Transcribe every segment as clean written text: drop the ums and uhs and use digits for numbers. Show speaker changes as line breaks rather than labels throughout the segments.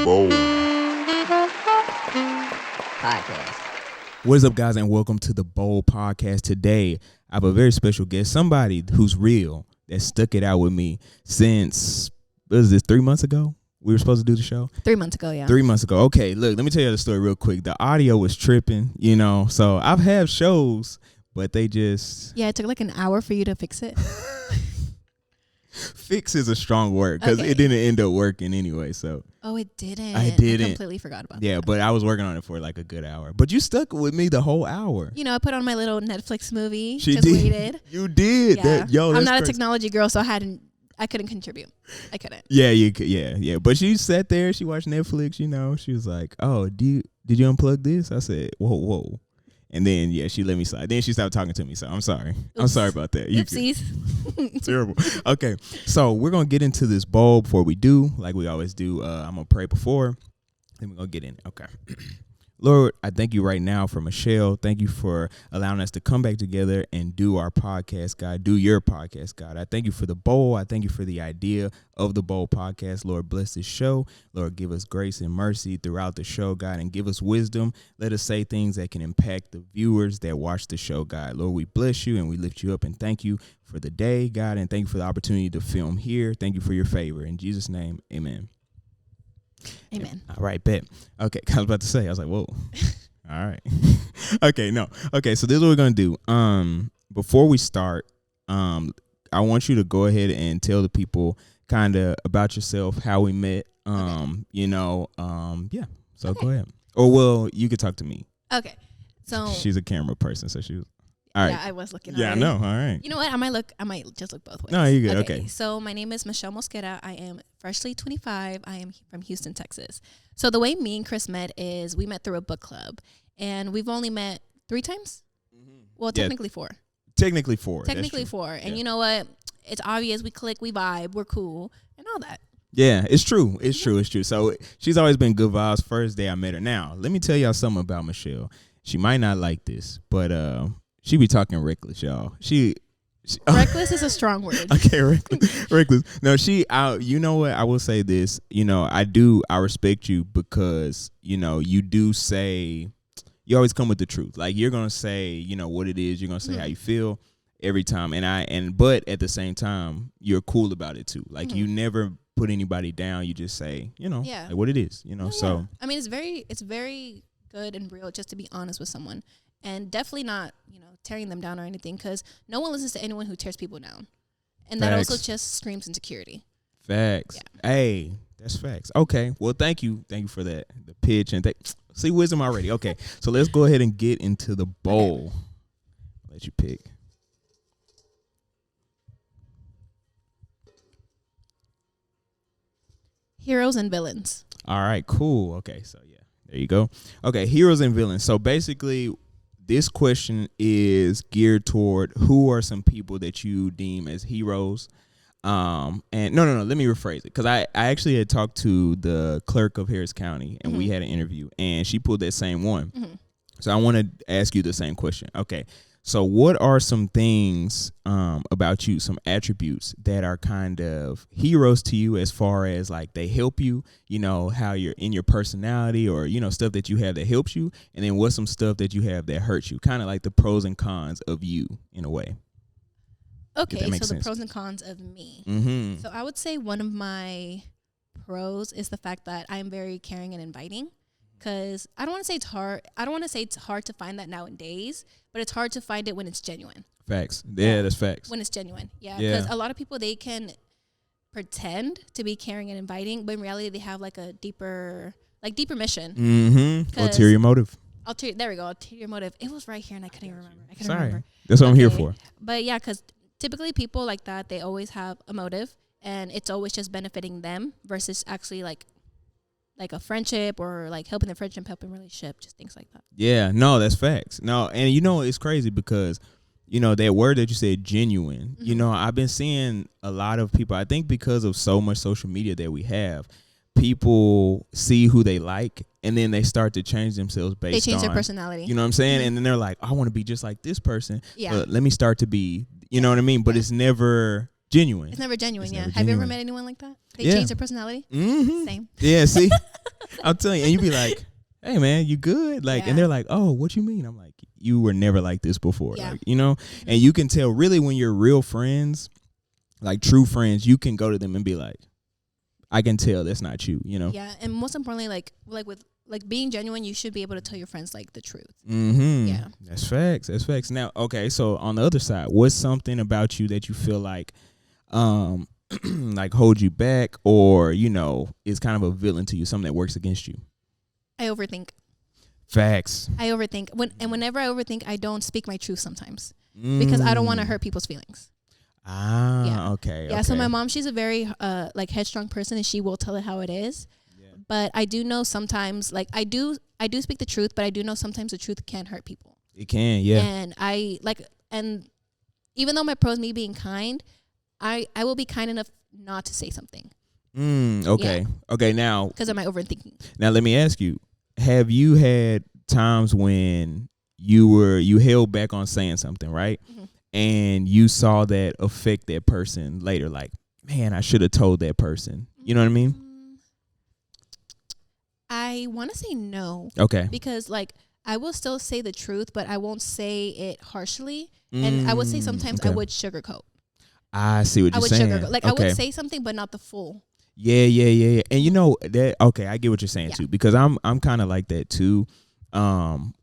Bold
Podcast.
What is up, guys, and welcome to the Bold Podcast. Today, I have a very special guest, somebody who's real, that stuck it out with me since, what is this, 3 months ago? We were supposed to do the show?
3 months ago, yeah.
3 months ago. Okay, look, let me tell you the story real quick. The audio was tripping, so I've had shows, but they just...
Yeah, it took like an hour for you to fix it.
Fix is a strong word because it didn't end up working anyway, so...
Oh, it didn't?
I didn't.
I completely forgot about that.
Yeah, but I was working on it for like a good hour. But you stuck with me the whole hour.
I put on my little Netflix movie.
She
just
did.
waited.
You did.
Yeah. I'm not
crazy.
a technology girl, so I couldn't contribute. I couldn't.
Yeah, you could. Yeah. But she sat there. She watched Netflix. She was like, "Oh, did you unplug this?" I said, "Whoa." And then she let me slide. Then she stopped talking to me. So I'm sorry.
Oops.
I'm sorry about that.
Oopsies.
Terrible. Okay, so we're gonna get into this bowl before we do, like we always do. I'm gonna pray before, then we're gonna get in. Okay. Lord, I thank you right now for Michelle. Thank you for allowing us to come back together and do our podcast, God. Do your podcast, God. I thank you for the bowl. I thank you for the idea of the bowl podcast. Lord, bless this show. Lord, give us grace and mercy throughout the show, God, and give us wisdom. Let us say things that can impact the viewers that watch the show, God. Lord, we bless you and we lift you up and thank you for the day, God, and thank you for the opportunity to film here. Thank you for your favor. In Jesus' name, amen.
Amen.
All right, bet. Okay, I was about to say, I was like, whoa. All right. Okay, no. Okay, so this is what we're going to do. Before we start, I want you to go ahead and tell the people kind of about yourself, how we met, yeah. So
Okay.
go ahead. Or, well, you could talk to me.
Okay. So
She's a camera person, so she was. All right.
yeah, I was looking.
Yeah, I
already.
know. All right.
You know what? I might just look both ways.
No, you're good. Okay.
So my name is Michelle Mosquera. I am freshly 25. I am from Houston, Texas. So the way me and Chris met is we met through a book club, and we've only met 3 times. Well, technically 4.
Technically 4.
Technically 4. And you know what? It's obvious we click, we vibe, we're cool, and all that.
Yeah, it's true. It's true. So she's always been good vibes. First day I met her. Now, let me tell y'all something about Michelle. She might not like this, but she be talking reckless, y'all. She
Reckless is a strong word.
Okay, reckless. No, you know what? I will say this. I respect you because, you do say, you always come with the truth. Like, you're going to say, what it is. You're going to say how you feel every time. But at the same time, you're cool about it too. Like, you never put anybody down. You just say, like what it is, so.
Yeah. I mean, it's very good and real just to be honest with someone. And definitely not, tearing them down or anything, because no one listens to anyone who tears people down. And that also just screams insecurity.
Facts.
Yeah.
Hey, that's facts. Okay. Well, thank you. Thank you for that. The pitch and see wisdom already. Okay. So let's go ahead and get into the bowl. Okay. Let you pick.
Heroes and villains.
All right, cool. Okay. So yeah, there you go. Okay. Heroes and villains. So basically, this question is geared toward who are some people that you deem as heroes. And no, let me rephrase it, because I actually had talked to the clerk of Harris County, and we had an interview, and she pulled that same one. So I want to ask you the same question. Okay, so what are some things about you, some attributes that are kind of heroes to you as far as like they help you, how you're in your personality or, stuff that you have that helps you. And then what's some stuff that you have that hurts you, kind of like the pros and cons of you in a way.
Okay, so
sense.
the pros and cons of me.
Mm-hmm.
So I would say one of my pros is the fact that I am very caring and inviting. Because I don't want to say it's hard. I don't want to say it's hard to find that nowadays, but it's hard to find it when it's genuine.
Facts. Yeah, that's facts.
When it's genuine. Yeah. Because a lot of people, they can pretend to be caring and inviting, but in reality, they have like a deeper mission.
Mm-hmm. Ulterior motive.
There we go. Ulterior motive. It was right here and I couldn't even remember.
Sorry. That's what I'm here for.
But yeah, because typically people like that, they always have a motive and it's always just benefiting them versus actually like a friendship or like helping the friendship, helping relationship, just things like that. Yeah,
no, that's facts. No, and it's crazy because, that word that you said, genuine, I've been seeing a lot of people, I think because of so much social media that we have, people see who they like and then they start to change themselves based on.
They change their personality.
You know what I'm saying? And then they're like, I want to be just like this person.
Yeah.
But let me start to be, you know what I mean? But it's never genuine.
It's never genuine,
It's
yeah.
never
Have you ever
genuine.
met anyone like that? They
Yeah.
change their personality?
Mm-hmm.
Same.
Yeah, see? I'm telling you, and you be like, hey man, you good? Like, and they're like, oh, what you mean? I'm like, you were never like this before. Like, you know, and you can tell really when you're real friends, like true friends, you can go to them and be like, I can tell that's not you, you know?
Yeah. And most importantly, like with being genuine, you should be able to tell your friends like the truth.
Mm-hmm.
Yeah.
That's facts. That's facts. Now, okay, so on the other side, what's something about you that you feel like like hold you back, or, you know, is kind of a villain to you, something that works against you?
I overthink.
Facts.
I overthink. Whenever I overthink, I don't speak my truth sometimes because I don't want to hurt people's feelings.
Okay.
Yeah, so my mom, she's a very like headstrong person, and she will tell it how it is. Yeah. But I do know sometimes, like I do speak the truth, but I do know sometimes the truth can hurt people.
It can, yeah.
And even though my pro is me being kind, I will be kind enough not to say something.
Okay. Yeah. Okay, now
because of my overthinking.
Now let me ask you, have you had times when you held back on saying something, right? Mm-hmm. And you saw that affect that person later, like, man, I should have told that person. You know what I mean?
I want to say no.
Okay.
Because, like, I will still say the truth, but I won't say it harshly. And I would say sometimes I would sugarcoat.
I see what you're saying.
I would sugarcoat. Like, I would say something, but not the full.
Yeah. And you know that, okay, I get what you're saying too, because I'm kind of like that too.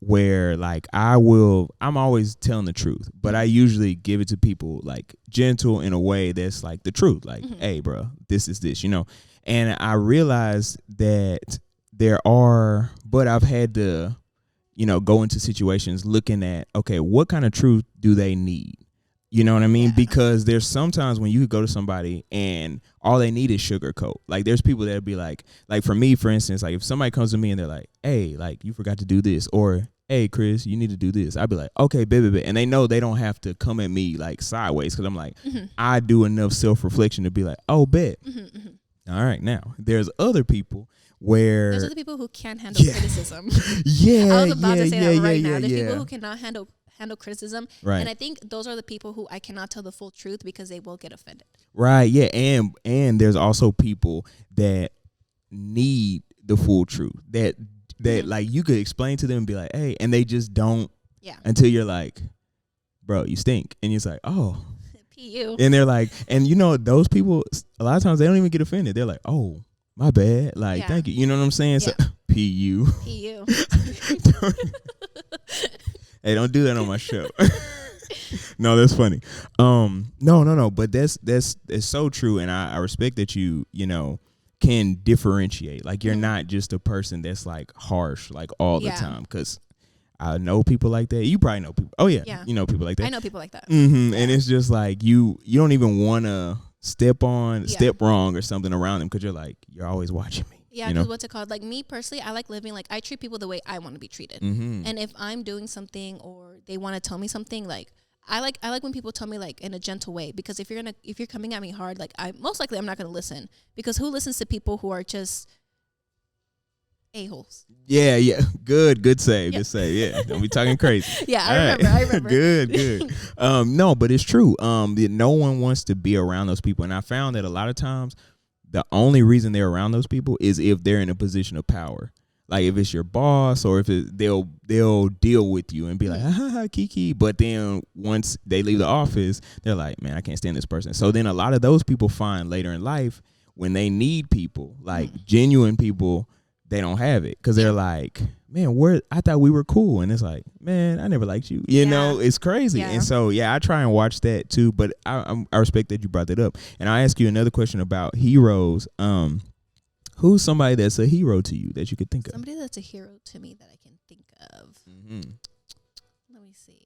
Where like I'm always telling the truth, but I usually give it to people like gentle in a way that's like the truth. Like, hey, bro, this is this, you know? And I realized that but I've had to, you know, go into situations looking at, okay, what kind of truth do they need? You know what I mean? Yeah. Because there's sometimes when you could go to somebody and all they need is sugarcoat. Like there's people that'll be like for me, for instance, like if somebody comes to me and they're like, hey, like you forgot to do this, or hey, Chris, you need to do this. I'd be like, okay, baby. And they know they don't have to come at me like sideways, because I'm like, I do enough self-reflection to be like, oh, bet. All right, now there's other people where
there's other people who can't handle criticism.
Yeah,
I was about to say that right now. There's
people
who cannot handle criticism,
right?
And I think those are the people who I cannot tell the full truth because they will get offended,
right? Yeah, and there's also people that need the full truth that like you could explain to them and be like, hey, and they just don't, until you're like, bro, you stink, and it's like, oh,
P.U.
And they're like, and you know, those people a lot of times they don't even get offended. They're like, oh, my bad, like thank you, you know what I'm saying? So P.U. Hey, don't do that on my show. No, that's funny. No. But that's so true, and I respect that you know, can differentiate. Like you're not just a person that's like harsh like all the time. Because I know people like that. You probably know people. Oh yeah. You know people like that.
I know people like that.
And it's just like you don't even want to step wrong or something around them, because you're like, you're always watching me.
Yeah, because what's it called? Like me personally, I like living, like I treat people the way I want to be treated. And if I'm doing something or they want to tell me something, like I like when people tell me like in a gentle way, because if you're coming at me hard, like I'm not gonna listen, because who listens to people who are just a-holes? Yeah.
Good save. Good save. Yeah. Don't be talking crazy.
I remember.
Good. No, but it's true. No one wants to be around those people, and I found that a lot of times the only reason they're around those people is if they're in a position of power. Like if it's your boss, or if they'll deal with you and be like, ha, kiki. But then once they leave the office, they're like, man, I can't stand this person. So then a lot of those people find later in life when they need people, like genuine people, they don't have it, because they're like, man, I thought we were cool. And it's like, man, I never liked you. You know, it's crazy. Yeah. And so, I try and watch that too. But I respect that you brought that up. And I ask you another question about heroes. Who's somebody that's a hero to you that you could think of?
Somebody that's a hero to me that I can think of. Let me see.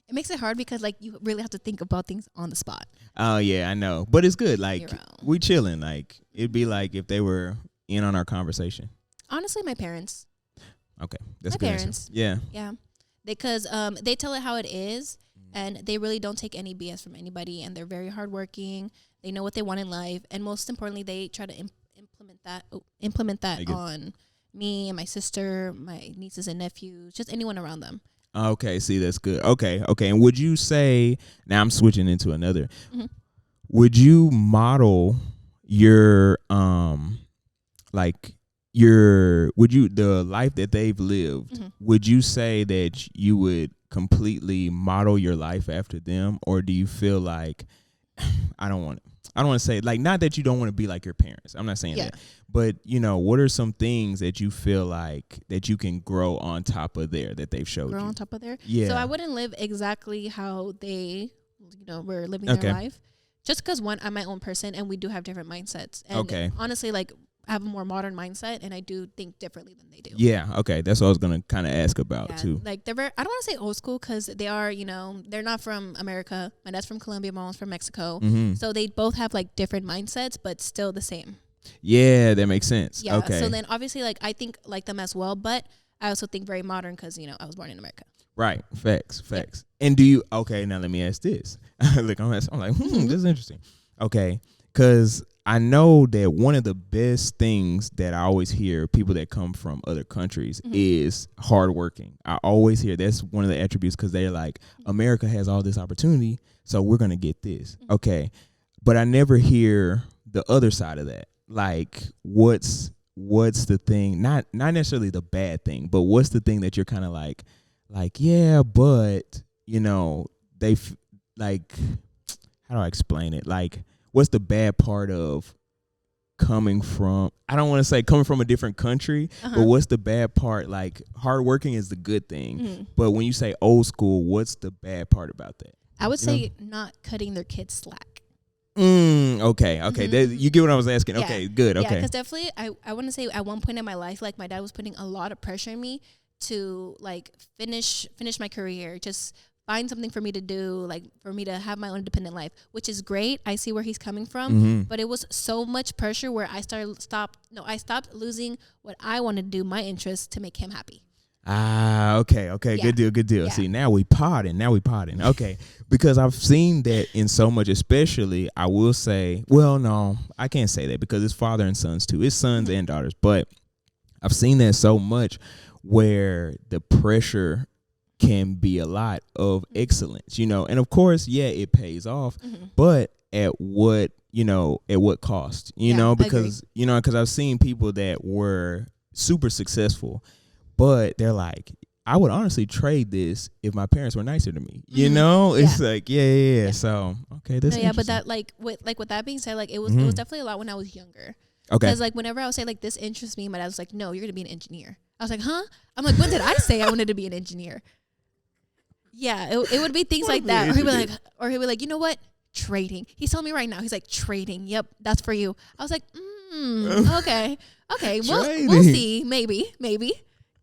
It makes it hard because like you really have to think about things on the spot. Oh yeah,
I know. But it's good. Like we chilling. Like it'd be like if they were in on our conversation.
Honestly, my parents.
Okay, that's
my
good
parents.
Answer.
Yeah, because they tell it how it is, and they really don't take any BS from anybody, and they're very hardworking. They know what they want in life, and most importantly, they try to implement that on me and my sister, my nieces and nephews, just anyone around them.
Okay, see, that's good. Okay, and would you say, now I'm switching into another, would you model your like the life that they've lived,
Mm-hmm.
would you say that you would completely model your life after them, or do you feel like I don't want to say, like, not that you don't want to be like your parents. I'm not saying that. But, what are some things that you feel like that you can grow on top of that they've showed you?
Grow on top of there?
Yeah.
So I wouldn't live exactly how they, were living their life. Just because, one, I'm my own person and we do have different mindsets. And honestly, like, I have a more modern mindset and I do think differently than they do.
Yeah, okay. That's what I was going to kind of ask about, too.
Like, I don't want to say old school because they are, they're not from America. My dad's from Colombia, my mom's from Mexico.
Mm-hmm.
So they both have, like, different mindsets, but still the same.
Yeah, that makes sense.
Yeah,
okay.
So then obviously, like, I think like them as well, but I also think very modern because, I was born in America.
Right. Facts.
Yep.
And do you, okay, now let me ask this. Look, I'm like, this is interesting. Okay, because I know that one of the best things that I always hear people that come from other countries is hardworking. I always hear that's one of the attributes because they're like, America has all this opportunity, so we're going to get this. Okay, but I never hear the other side of that. Like, what's the thing? Not necessarily the bad thing, but what's the thing that you're kind of like, yeah, but they like, how do I explain it? Like, what's the bad part of coming from? I don't want to say coming from a different country, but what's the bad part? Like, hardworking is the good thing, but when you say old school, what's the bad part about that?
I would say not cutting their kids slack.
Okay. You get what I was asking.
Yeah.
Okay, good. Okay.
Yeah, because definitely, I want to say at one point in my life, like my dad was putting a lot of pressure on me to like finish my career, just find something for me to do, like for me to have my own independent life, which is great. I see where he's coming from, but it was so much pressure where I stopped losing what I wanted to do, my interests, to make him happy.
Okay. Yeah. Good deal. Yeah. See, now we potting. Okay. Because I've seen that in so much, especially, I will say, well, no, I can't say that because it's father and sons too. It's sons and daughters. But I've seen that so much where the pressure can be a lot of excellence, and of course, yeah, it pays off, but at what cost, because, because I've seen people that were super successful, but they're like, I would honestly trade this if my parents were nicer to me. It's like, yeah. So, okay, this.
Yeah, but that with that being said, like it was definitely a lot when I was younger. Okay. Because like whenever I would say like this interests me, my dad was like, no, you're gonna be an engineer. I was like, huh? I'm like, when did I say I wanted to be an engineer? Yeah, it would be things like that, or he'd be like, you know what? Trading. He's telling me right now. He's like, trading. Yep, that's for you. I was like, okay. We'll see. Maybe.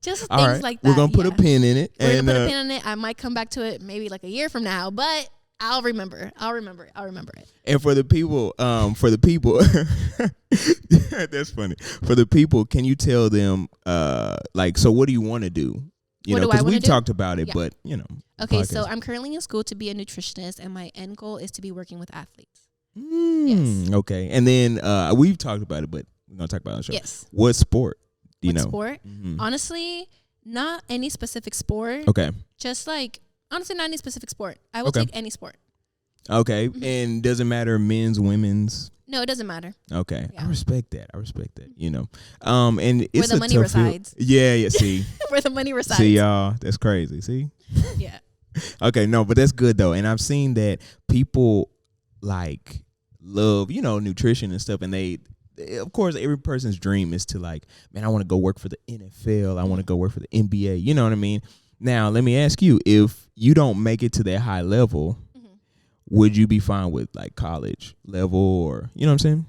Just things like that.
We're gonna put a pin in it.
We're gonna put a pin in it. I might come back to it maybe like a year from now, but I'll remember it.
And for the people, that's funny. For the people, can you tell them, so what do you want to do? Because we talked about it, but
Okay, so I'm currently in school to be a nutritionist, and my end goal is to be working with athletes.
Yes. Okay, and then we've talked about it, but we're gonna talk about it on the show.
Yes.
What sport? What
sport? Honestly, not any specific sport.
Okay.
Just like honestly, not any specific sport. I will take any sport.
Okay, and doesn't matter men's, women's.
No, it doesn't matter.
Okay, yeah. I respect that. And it's
where the money resides.
Yeah. See,
where the money resides.
See, y'all, that's crazy. See.
Yeah.
Okay, no, but that's good though, and I've seen that people like love, nutrition and stuff, and they. Of course, every person's dream is to like, man, I want to go work for the NFL. I want to go work for the NBA. You know what I mean? Now, let me ask you, if you don't make it to that high level, would you be fine with like college level or, you know what I'm saying?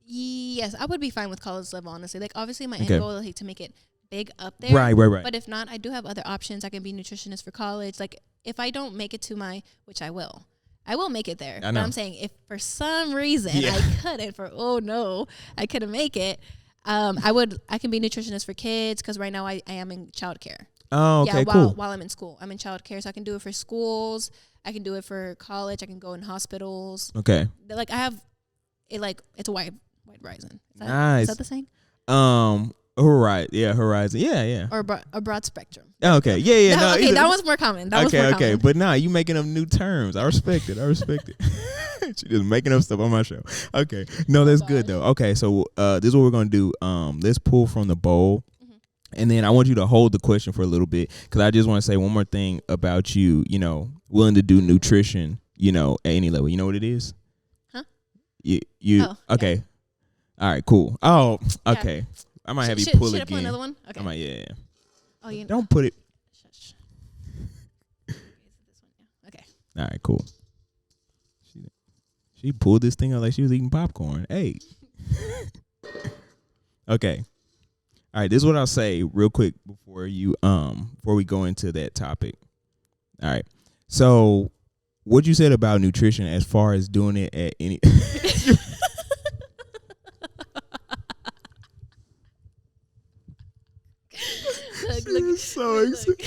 Yes, I would be fine with college level, honestly. Like, obviously, my end goal is like, to make it big up there.
Right.
But if not, I do have other options. I can be nutritionist for college. Like, if I don't make it to which I will make it there. But I'm saying if for some reason I couldn't make it, I can be nutritionist for kids because right now I am in childcare.
Oh, okay,
cool. While I'm in school, I'm in childcare, so I can do it for schools. I can do it for college. I can go in hospitals.
Okay.
Like I have it. Like it's a wide horizon.
Nice.
Is that the saying?
Right. Yeah. Horizon. Yeah.
Or a broad spectrum.
Okay. Yeah.
That one's more common.
Okay. But you making up new terms. I respect it. She just making up stuff on my show. Okay. No, that's good though. Okay, so this is what we're gonna do. Let's pull from the bowl. And then I want you to hold the question for a little bit because I just want to say one more thing about you, willing to do nutrition, at any level. You know what it is?
Huh?
Okay.
Yeah.
All right, cool. Oh,
Yeah.
okay. I might have you pull
Should I
again.
pull another one? Okay.
I might, yeah.
Oh, you
Don't put it.
Shush. Okay.
All right, cool. She pulled this thing out like she was eating popcorn. Hey. Okay. All right, this is what I'll say real quick before we go into that topic. All right. So, what you said about nutrition as far as doing it at any
Look,
so excited.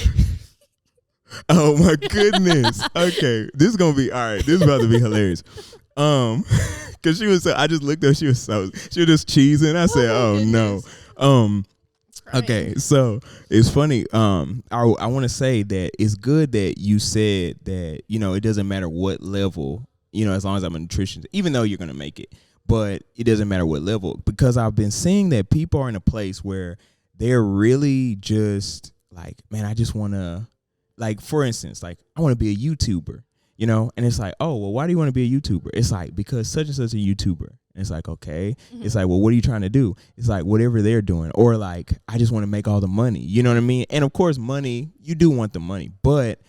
Oh my goodness. Okay. This is gonna be all right. This is about to be hilarious. Cause she was I just looked up, she was just cheesing. I said, oh no. Okay, so it's funny. I want to say that it's good that you said that it doesn't matter what level, as long as I'm a nutritionist, even though you're gonna make it, but it doesn't matter what level, because I've been seeing that people are in a place where they're really just like, man, I just want to, like, for instance, like I want to be a YouTuber, and it's like, oh, well, why do you want to be a YouTuber? It's like, because such and such a YouTuber. And it's like, okay. Mm-hmm. It's like, well, what are you trying to do? It's like, whatever they're doing. Or like, I just want to make all the money. You know what I mean? And of course, money, you do want the money. But,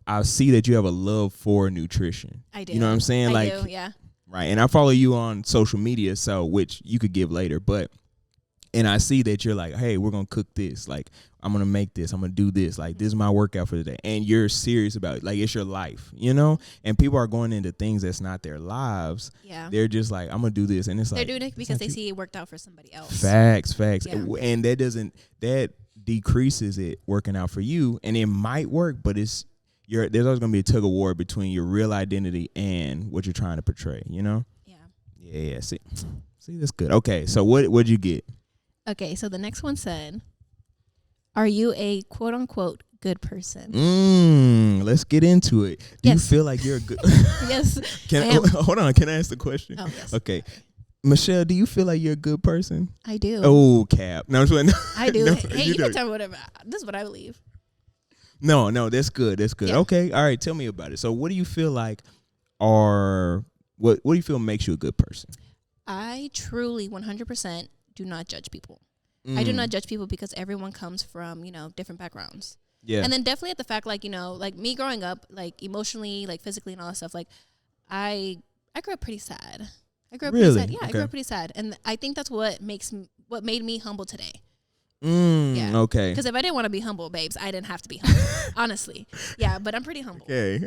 I see that you have a love for nutrition.
I do.
You know what I'm saying?
I do, yeah.
Right. And I follow you on social media, so which you could give later. And I see that you're like, hey, we're going to cook this. Like, I'm going to make this. I'm going to do this. Like, this is my workout for the day. And you're serious about it. Like, it's your life, And people are going into things that's not their lives.
Yeah.
They're just like, I'm going to do this. And it's like.
They're doing it because they see it worked out for somebody else.
Facts.
Yeah.
And that decreases it working out for you. And it might work, but there's always going to be a tug of war between your real identity and what you're trying to portray, Yeah. Yeah. See, that's good. Okay. So what'd you get?
Okay, so the next one said, are you a quote unquote good person?
Let's get into it. Do you feel like you're a good
Yes.
Hold on, can I ask the question?
Oh, yes.
Okay. Michelle, do you feel like you're a good person?
I do.
Oh, cap. No, I'm just no,
I do.
no,
hey, you can tell me whatever. This is what I believe.
No, that's good. That's good.
Yeah.
Okay. All right, tell me about it. So what do you feel like what do you feel makes you a good person?
I truly 100% do not judge people. I do not judge people because everyone comes from, different backgrounds.
Yeah.
And then definitely at the fact, like, like me growing up, like emotionally, like physically and all that stuff, like I grew up pretty sad.
Really?
Pretty sad. Yeah, okay. I grew up pretty sad. And I think that's what made me humble today. Yeah.
Okay.
Because if I didn't want to be humble, babes, I didn't have to be humble. Honestly. Yeah, but I'm pretty humble.
Okay.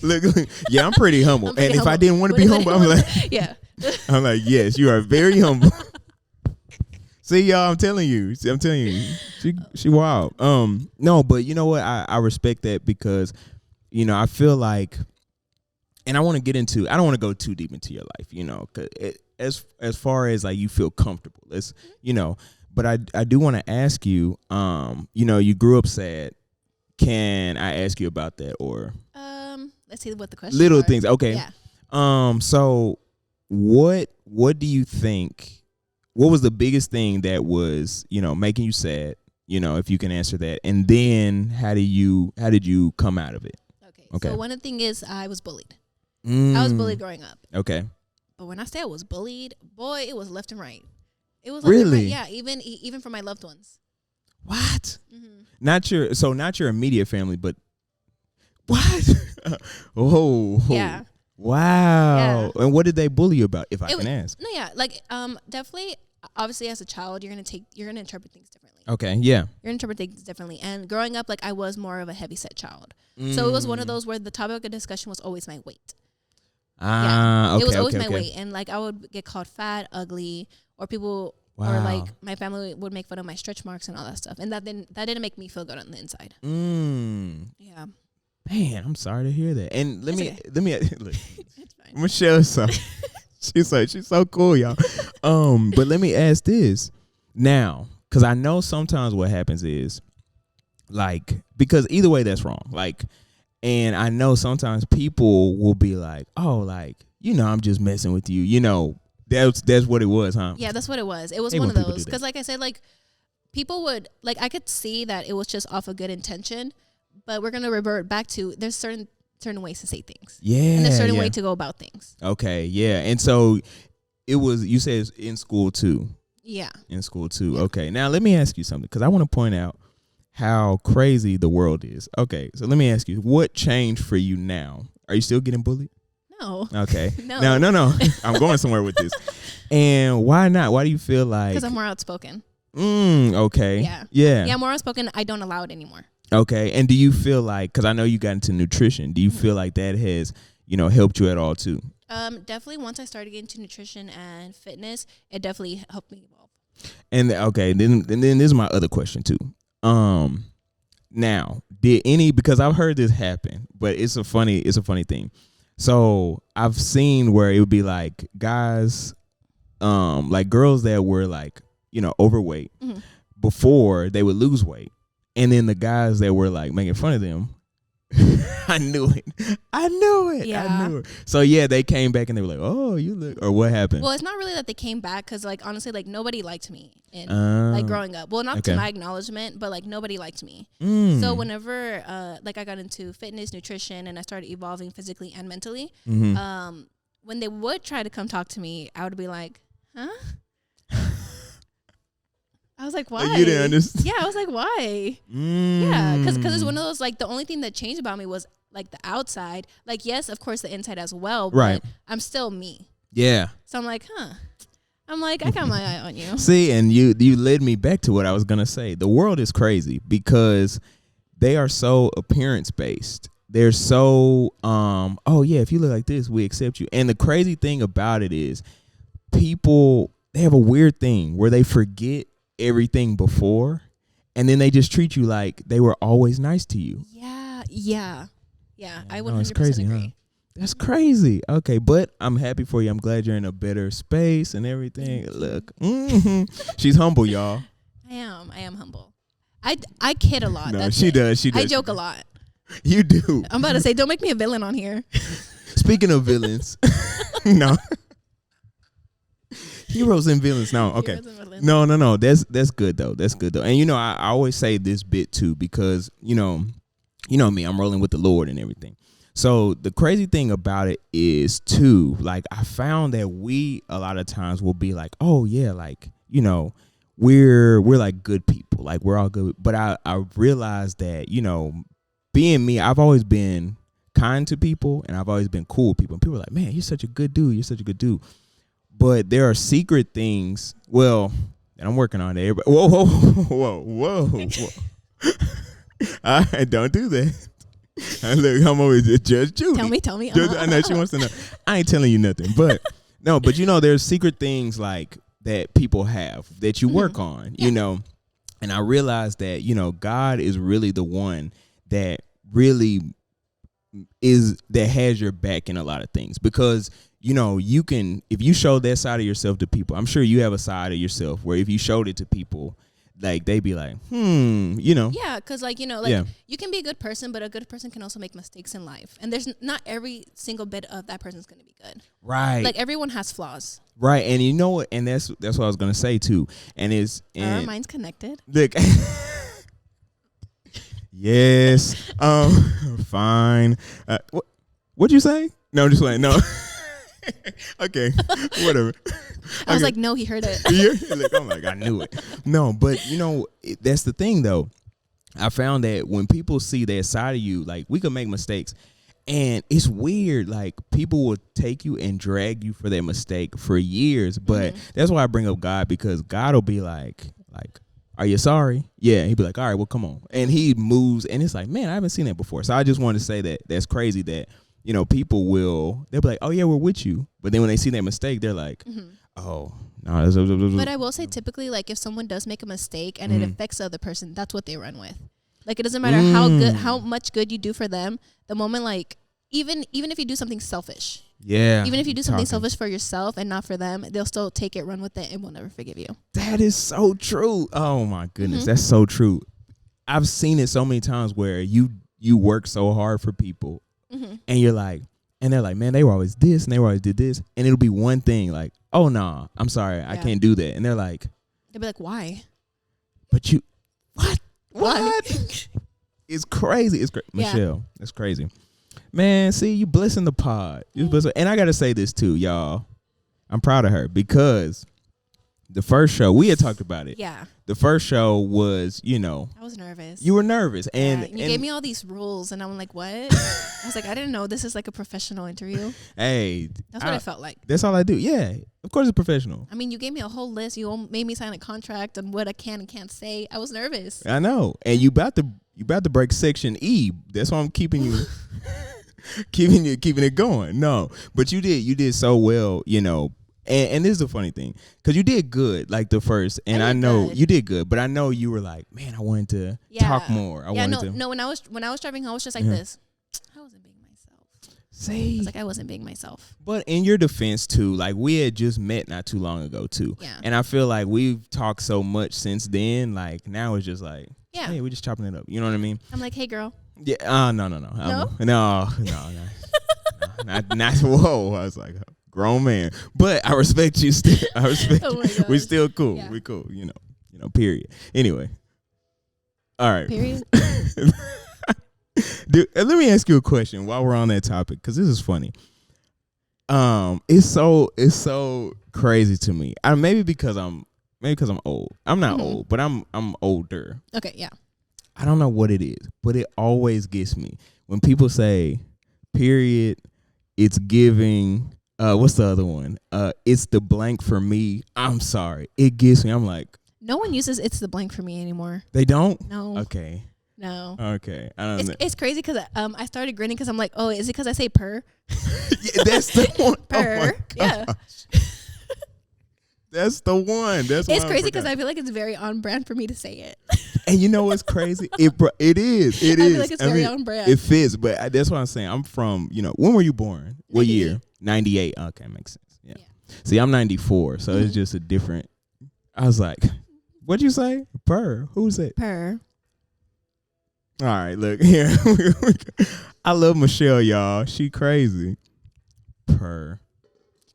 Look, yeah, I'm pretty humble. If I didn't want to be humble, I'm like,
yeah.
I'm like, yes, you are very humble. See, y'all, I'm telling you, she wild. No, but you know what? I respect that because, I feel like, and I want to get into, I don't want to go too deep into your life, 'cause as far as like you feel comfortable, let's, but I do want to ask you, you grew up sad. Can I ask you about that or?
Let's see what the question.
Little things, okay.
Yeah.
So what do you think? What was the biggest thing that was, making you sad? If you can answer that, and then how did you come out of it?
Okay. So one of the things is I was bullied. I was bullied growing up.
Okay.
But when I say I was bullied, boy, it was left and right. It was
really,
yeah, even for my loved ones.
What?
Mm-hmm.
Not your immediate family, but what? Oh.
Yeah.
Wow. Yeah. And what did they bully you about, if I can ask?
No, yeah, like definitely. Obviously, as a child, you're gonna interpret things differently.
Okay. Yeah.
You're gonna interpret things differently. And growing up, like I was more of a heavyset child, so it was one of those where the topic of discussion was always my weight.
Okay.
It was always my weight, and like I would get called fat, ugly, or people. Wow. Or like my family would make fun of my stretch marks and all that stuff, and that didn't make me feel good on the inside. Yeah.
Man, I'm sorry to hear that. And let me look.
It's fine.
Michelle, she's so cool, y'all. But let me ask this now, because I know sometimes what happens is like, because either way that's wrong. Like And I know sometimes people will be like, oh, like, I'm just messing with you. That's what it was, huh?
Yeah, that's what it was. It was
Hey,
one
when
of
people do
those.
that.
Because like I said, like people would, like I could see that it was just off a good intention. But we're going to revert back to there's certain ways to say things.
Yeah.
And there's certain way to go about things.
Okay, yeah. And so it was, you said it's in school too.
Yeah.
In school too.
Yeah.
Okay. Now let me ask you something, because I want to point out how crazy the world is. Okay. So let me ask you, what changed for you now? Are you still getting bullied?
No.
Okay.
No.
No. I'm going somewhere with this. And why not? Why do you feel like?
Because I'm more outspoken.
Okay.
Yeah.
Yeah.
Yeah, more outspoken. I don't allow it anymore.
Okay. And do you feel like, because I know you got into nutrition, do you feel like that has, helped you at all too?
Definitely once I started getting into nutrition and fitness, it definitely helped me evolve.
And okay, then this is my other question too. Now, because I've heard this happen, but it's a funny thing. So I've seen where it would be like guys, like girls that were like, overweight before they would lose weight. And then the guys that were like making fun of them, I knew it.
Yeah.
I knew it. So yeah, they came back and they were like, "Oh, you look," or what happened?
Well, it's not really that they came back, because like honestly, like nobody liked me in like growing up. Well, not to my acknowledgement, but like nobody liked me. So whenever like I got into fitness, nutrition, and I started evolving physically and mentally, when they would try to come talk to me, I would be like, "Huh?" I was like, why?
You didn't understand?
Yeah, I was like, why? Yeah, because it's one of those, like, the only thing that changed about me was, like, the outside. Like, yes, of course, the inside as well, but I'm still me.
Yeah.
So I'm like, I'm like, I got my eye on you.
See, and you led me back to what I was going to say. The world is crazy because they are so appearance-based. They're so, oh, yeah, if you look like this, we accept you. And the crazy thing about it is people, they have a weird thing where they forget everything before, and then they just treat you like they were always nice to you.
Yeah. I 100%
crazy,
agree.
huh? That's crazy. Okay, but I'm happy for you. I'm glad you're in a better space and everything. Look, she's humble, y'all.
I am humble. I kid a lot.
No, she does.
I joke a lot.
You do.
I'm about to say, don't make me a villain on here.
Speaking of villains, no. Heroes and villains. No, okay. No. That's good though. That's good though. And I always say this bit too, because you know me, I'm rolling with the Lord and everything. So the crazy thing about it is too, like I found that we a lot of times will be like, oh yeah, like we're like good people, like we're all good. But I realized that being me, I've always been kind to people and I've always been cool with people. And people are like, man, you're such a good dude. You're such a good dude. But there are secret things, well, that I'm working on. Everybody, whoa. I don't do that. Look, I'm always Judge Judy.
Tell me.
I know she wants to know. I ain't telling you nothing. But, no, but there's secret things like that people have that you work on, And I realized that, God is really the one that really that has your back in a lot of things, because you can, if you show that side of yourself to people, I'm sure you have a side of yourself where if you showed it to people, like they'd be like,
Yeah, because you can be a good person, but a good person can also make mistakes in life, and there's not every single bit of that person's going to be good.
Right.
Like everyone has flaws.
Right, and you know what? And that's what I was going to say too. And
our minds connected.
Look. Yes. Fine. What'd you say? No, I'm just like, no. Okay, whatever.
I was like, no, he heard it.
Look, I'm like, I knew it. No, but that's the thing though. I found that when people see that side of you, like we could make mistakes, and it's weird. Like people will take you and drag you for that mistake for years. But that's why I bring up God, because God will be like, are you sorry? Yeah. He'd be like, all right, well, come on. And he moves, and it's like, man, I haven't seen that before. So I just wanted to say that that's crazy that, people they'll be like, oh yeah, we're with you. But then when they see that mistake, they're like, oh, no.
But I will say typically, like if someone does make a mistake and it affects the other person, that's what they run with. Like it doesn't matter how much good you do for them. The moment, like, even if you do something selfish.
Yeah.
Even if you do something selfish for yourself and not for them, they'll still take it, run with it, and will never forgive you.
That is so true. Oh my goodness. That's so true. I've seen it so many times where you you work so hard for people, and you're like, and they're like, man, they were always this, and they were always did this, and it'll be one thing like, oh no, I'm sorry, I can't do that, and they're like,
they'll be like, why?
But you, what?
Why?
It's crazy. It's Michelle. It's crazy, man. See, you blessing the pod. And I gotta say this too, y'all. I'm proud of her because the first show we had talked about it.
Yeah.
The first show was, I was
nervous.
You were nervous, and
you gave me all these rules, and I'm like, what? I was like, I didn't know this is like a professional interview.
Hey,
that's what I felt like.
That's all I do. Yeah, of course it's professional.
I mean, you gave me a whole list. You made me sign a contract on what I can and can't say. I was nervous.
I know, and you about to break Section E. That's why I'm keeping you. keeping it going. No, but you did so well, and this is the funny thing, because you did good like the first, and I know you did good, but I know you were like, man, I wanted to talk more.
No, when I was driving home, I was just like this. I wasn't being myself.
See,
I was like, I wasn't being myself.
But in your defense too, like we had just met not too long ago too, and I feel like we've talked so much since then. Like now it's just like, hey, we're just chopping it up. You know what I mean?
I'm like, hey, girl.
Yeah. No. No. Not. Whoa. I was like, grown man, but I respect you still. I respect you. We're still cool. We're cool. Period. Anyway. All right.
Period.
Dude, let me ask you a question while we're on that topic, because this is funny. It's so crazy to me. Maybe because I'm old. I'm not old, but I'm older.
Okay, yeah.
I don't know what it is, but it always gets me when people say, period, it's giving, what's the other one? It's the blank for me. I'm sorry. It gets me. I'm like.
No one uses it's the blank for me anymore.
They don't?
No.
Okay.
No.
Okay. I don't know.
It's crazy because I started grinning because I'm like, oh, is it because I say purr?
Yeah, that's the one.
Purr.
Oh
yeah.
That's the one.
It's crazy because I feel like it's very on brand for me to say it.
And you know what's crazy? It is. I
feel like it's very on brand.
It fits, but that's what I'm saying. I'm from, when were you born? What year? 98. Okay, makes sense. Yeah. See, I'm 94, so it's just a different. I was like, what'd you say? Purr. Who's it?
Purr.
All right, look here. I love Michelle, y'all. She crazy. Purr.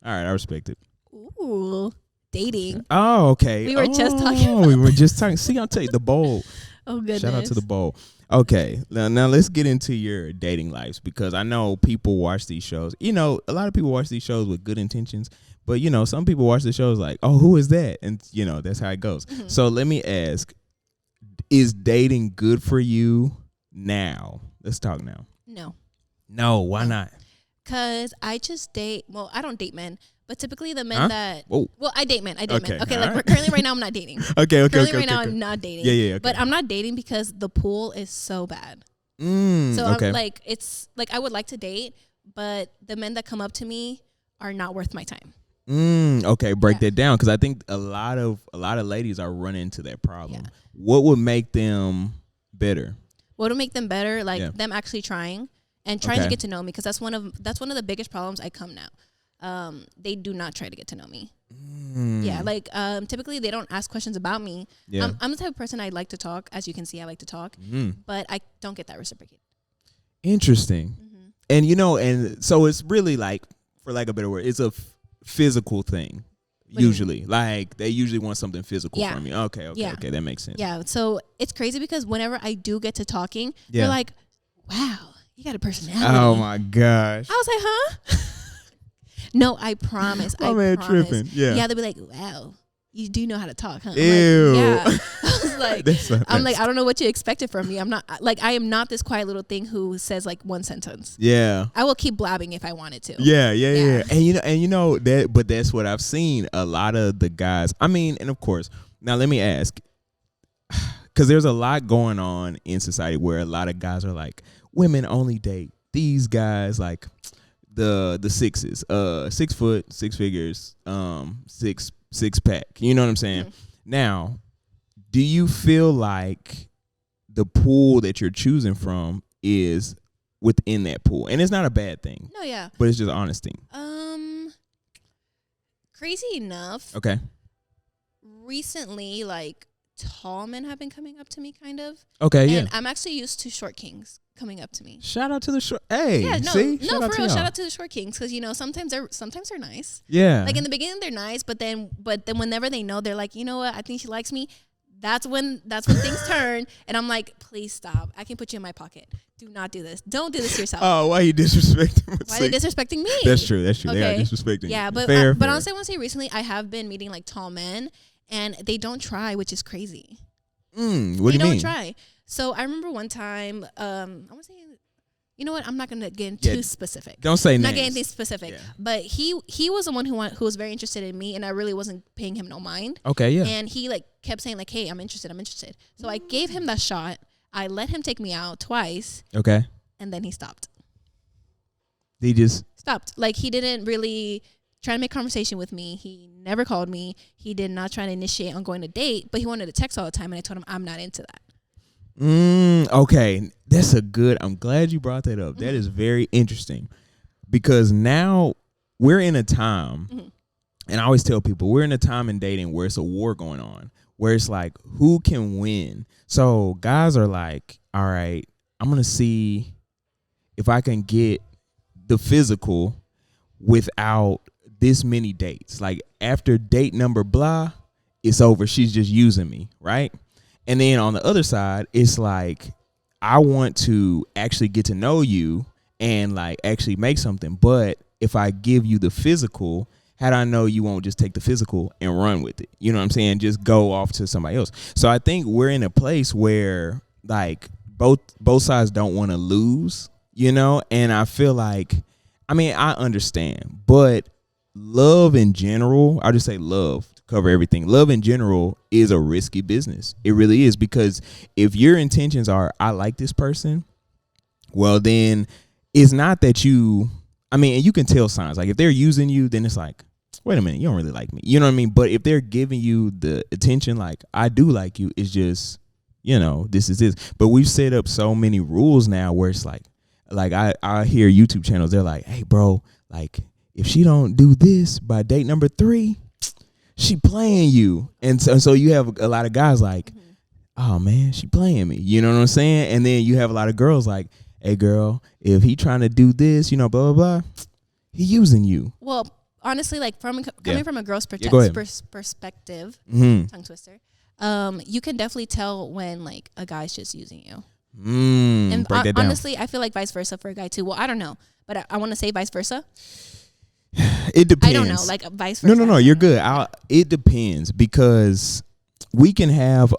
All right, I respect it.
Ooh. Dating.
Oh, okay.
We were just talking about
we were just talking. See, I'll tell you, the bowl.
Oh, goodness.
Shout out to the bowl. Okay, now let's get into your dating lives, because I know people watch these shows. A lot of people watch these shows with good intentions, but, some people watch the shows like, oh, who is that? And, that's how it goes. Mm-hmm. So let me ask, is dating good for you now? Let's talk now. No, why not?
Because I just date, I don't date men. But typically the men that, I date men. Okay,
right.
Currently right now I'm not dating. Currently right now I'm not dating.
Yeah. Okay.
But I'm not dating because the pool is so bad. So I'm like, it's like I would like to date, but the men that come up to me are not worth my time.
Okay, break that down, because I think a lot of ladies are running into that problem. Yeah. What would make them better?
What would make them better? Like them actually trying and trying to get to know me, because that's one of the biggest problems I come now. They do not try to get to know me. Yeah, like typically they don't ask questions about me. Yeah. I'm the type of person I like to talk. As you can see, I like to talk, but I don't get that reciprocated.
Interesting. And and so it's really like, for lack of a better word, it's a physical thing. Usually, like they usually want something physical from you. Okay, that makes sense.
Yeah, so it's crazy because whenever I do get to talking, they're like, "Wow, you got a personality."
Oh my gosh!
I was like, "Huh?" No, I promise.
My man tripping.
Yeah, they'll be like, "Wow, you do know how to talk, huh?"
Ew.
Like, yeah. I was like, I don't know what you expected from me. I'm not like, I am not this quiet little thing who says like one sentence.
Yeah.
I will keep blabbing if I wanted to.
Yeah. And that, but that's what I've seen a lot of the guys. I mean, and of course, now let me ask, because there's a lot going on in society where a lot of guys are like, women only date these guys, like the sixes, 6 foot, 6 figures, six pack. You know what I'm saying? Mm-hmm. Now, do you feel like the pool that you're choosing from is within that pool? And it's not a bad thing.
No, yeah.
But it's just honesty.
Crazy enough.
Okay.
Recently, like tall men have been coming up to me, kind of.
Okay, yeah.
And I'm actually used to short kings coming up to me.
Shout out to the short. Hey,
Yeah, no,
see?
no, for real. Shout out to the short kings, because sometimes they're nice.
Yeah.
Like in the beginning they're nice, but then whenever they know, they're like, you know what? I think she likes me. That's when things turn, and I'm like, please stop. I can put you in my pocket. Do not do this. Don't do this to yourself.
Oh, why you disrespecting?
Why are they disrespecting me?
That's true. Okay. They are disrespecting.
Yeah, but
fair.
honestly, I want to say recently I have been meeting like tall men, and they don't try, which is crazy.
What do you mean?
They don't try. So I remember one time, I want to say, you know what? I'm not gonna get too specific.
Don't say names.
Not getting anything specific. Yeah. But he was the one who was very interested in me, and I really wasn't paying him no mind.
Okay, yeah.
And he like kept saying like, "Hey, I'm interested. So I gave him that shot. I let him take me out twice.
Okay.
And then he stopped.
He just
stopped. Like, he didn't really try to make conversation with me. He never called me. He did not try to initiate on going to date, but he wanted to text all the time, and I told him I'm not into that.
Okay. That's I'm glad you brought that up. That is very interesting, because now we're in a time, and I always tell people, we're in a time in dating where it's a war going on, where it's like, who can win? So guys are like, all right, I'm going to see if I can get the physical without this many dates. Like, after date number blah, it's over. She's just using me, right? And then on the other side, it's like, I want to actually get to know you and like actually make something. But if I give you the physical, how do I know you won't just take the physical and run with it? You know what I'm saying? Just go off to somebody else. So I think we're in a place where like both sides don't want to lose, you know? And I feel like, I mean, I understand, but love in general, I'll just say love to cover everything. Love in general is a risky business. It really is, because if your intentions are, I like this person, well, then it's not that you, I mean, and you can tell signs. Like, if they're using you, then it's like, wait a minute, you don't really like me. You know what I mean? But if they're giving you the attention, like, I do like you, it's just, you know, this is this. But we've set up so many rules now where it's like I hear YouTube channels, they're like, hey, bro, like, if she don't do this by date number 3, she playing you. And so you have a lot of guys like, oh, man, she playing me. You know what I'm saying? And then you have a lot of girls like, hey, girl, if he trying to do this, you know, blah, blah, blah, he using you.
Well, honestly, like, coming from a girl's perspective, tongue twister, you can definitely tell when, like, a guy's just using you. And
break that down.
Honestly, I feel like vice versa for a guy, too. Well, I don't know, but I want to say vice versa.
It depends.
I don't know, like vice versa.
No, you're good. It depends, because we can have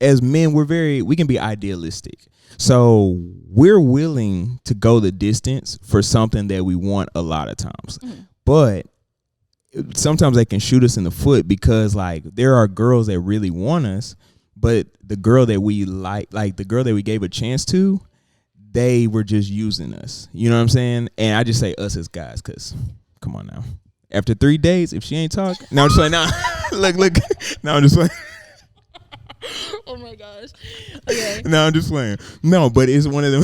as men, we can be idealistic. So we're willing to go the distance for something that we want a lot of times. But sometimes they can shoot us in the foot, because like there are girls that really want us, but the girl that we like the girl that we gave a chance to, they were just using us. You know what I'm saying? And I just say us as guys, because come on now. After 3 days, if she ain't talk, no, I'm just like, nah. look. No, I'm just like,
oh my gosh. Okay.
No, I'm just playing. No, but it's one of them.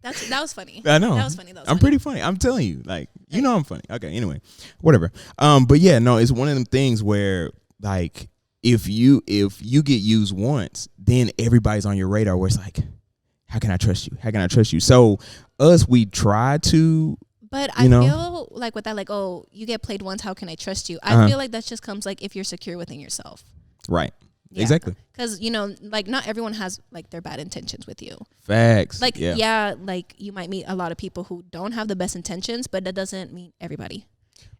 That was funny.
I know.
That was funny.
I'm pretty funny. I'm telling you, like, you know, I'm funny. Okay. Anyway, whatever. But yeah, no, it's one of them things where like if you get used once, then everybody's on your radar. Where it's like, how can I trust you? How can I trust you? So we try to.
But I feel like with that, like, oh, you get played once, how can I trust you? I feel like that just comes like if you're secure within yourself.
Right. Yeah. Exactly.
Because, you know, like, not everyone has like their bad intentions with you.
Facts.
Like, like you might meet a lot of people who don't have the best intentions, but that doesn't mean everybody.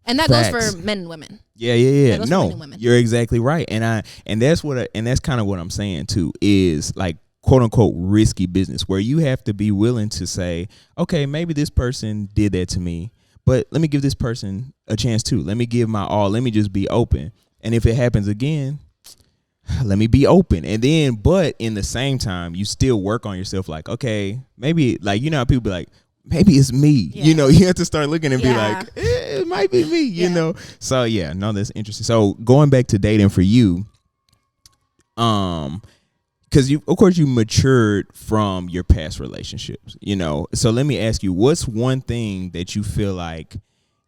And that goes for men and women.
Yeah. No, you're exactly right. And that's kind of what I'm saying too, is like, quote unquote risky business, where you have to be willing to say, okay, maybe this person did that to me, but let me give this person a chance too. Let me give my all. Let me just be open. And if it happens again, let me be open. And then, but in the same time, you still work on yourself. Like, okay, maybe, like, you know how people be like, maybe it's me. Yeah. You know, you have to start looking and be like, it might be me, you know? So yeah, no, that's interesting. So going back to dating for you, because of course you matured from your past relationships, you know. So let me ask you, what's one thing that you feel like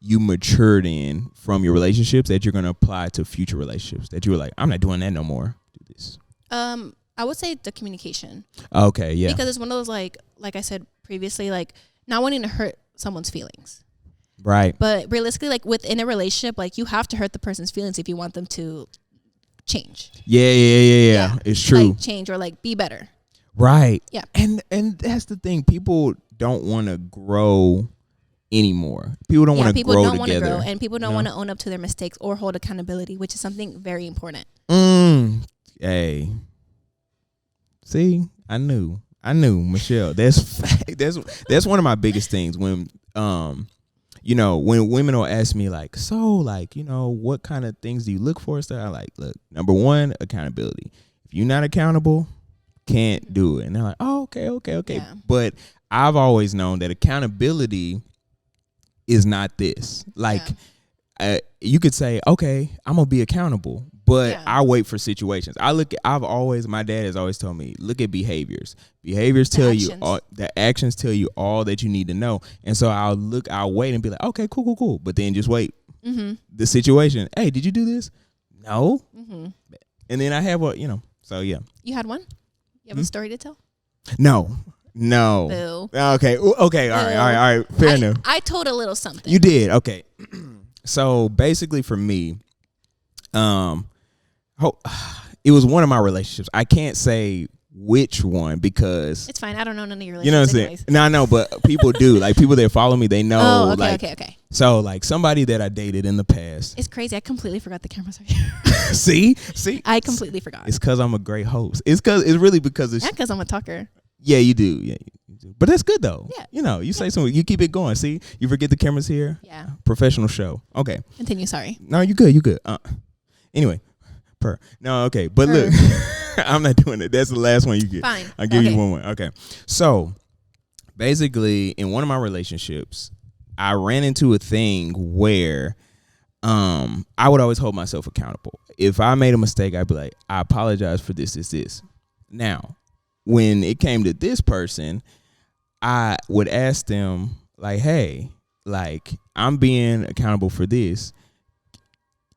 you matured in from your relationships that you're going to apply to future relationships that you were like, I'm not doing that no more. Do this.
I would say the communication.
Okay, yeah.
Because it's one of those like I said previously, like not wanting to hurt someone's feelings.
Right.
But realistically, like within a relationship, like you have to hurt the person's feelings if you want them to change.
Yeah. It's true.
Like change or like be better.
Right.
Yeah.
And that's the thing. People don't want to grow anymore. People don't want to grow
don't
together.
Grow, and people don't want to own up to their mistakes or hold accountability, which is something very important.
Hey. See, I knew, Michelle. That's one of my biggest things when when women will ask me like, so like, what kind of things do you look for? So I like, look, number one, accountability. If you're not accountable, can't do it. And they're like, oh, okay. Yeah. But I've always known that accountability is not this. Like, you could say, okay, I'm gonna be accountable, but I wait for situations. My dad has always told me, look at behaviors. Behaviors tell you all, the actions tell you all that you need to know. And so I'll wait and be like, okay, cool. But then just wait. Mm-hmm. The situation. Hey, did you do this? No. Mm-hmm. And then I have so yeah.
You had one? You have a story to tell?
No.
Boo.
Okay. All right. Fair enough.
I told a little something.
You did. Okay. So basically for me, it was one of my relationships. I can't say which one because
it's fine. I don't know none of your relationships.
You know what I'm saying? No, I know, but people do. Like people that follow me, they know.
Oh, okay.
So like somebody that I dated in the past.
It's crazy. I completely forgot the cameras are here.
See?
I completely forgot.
It's because I'm a great host. It's really because it's.
Yeah, because I'm a talker.
Yeah, you do. Yeah, you do. But that's good though. Yeah. You say something. You keep it going. See, you forget the cameras here.
Yeah.
Professional show. Okay.
Continue. Sorry.
No, you good. You good. Anyway. No, okay. But look, I'm not doing it. That's the last one you get.
Fine.
I'll give you one more. Okay. So basically in one of my relationships, I ran into a thing where I would always hold myself accountable. If I made a mistake, I'd be like, I apologize for this. Now, when it came to this person, I would ask them like, hey, like I'm being accountable for this.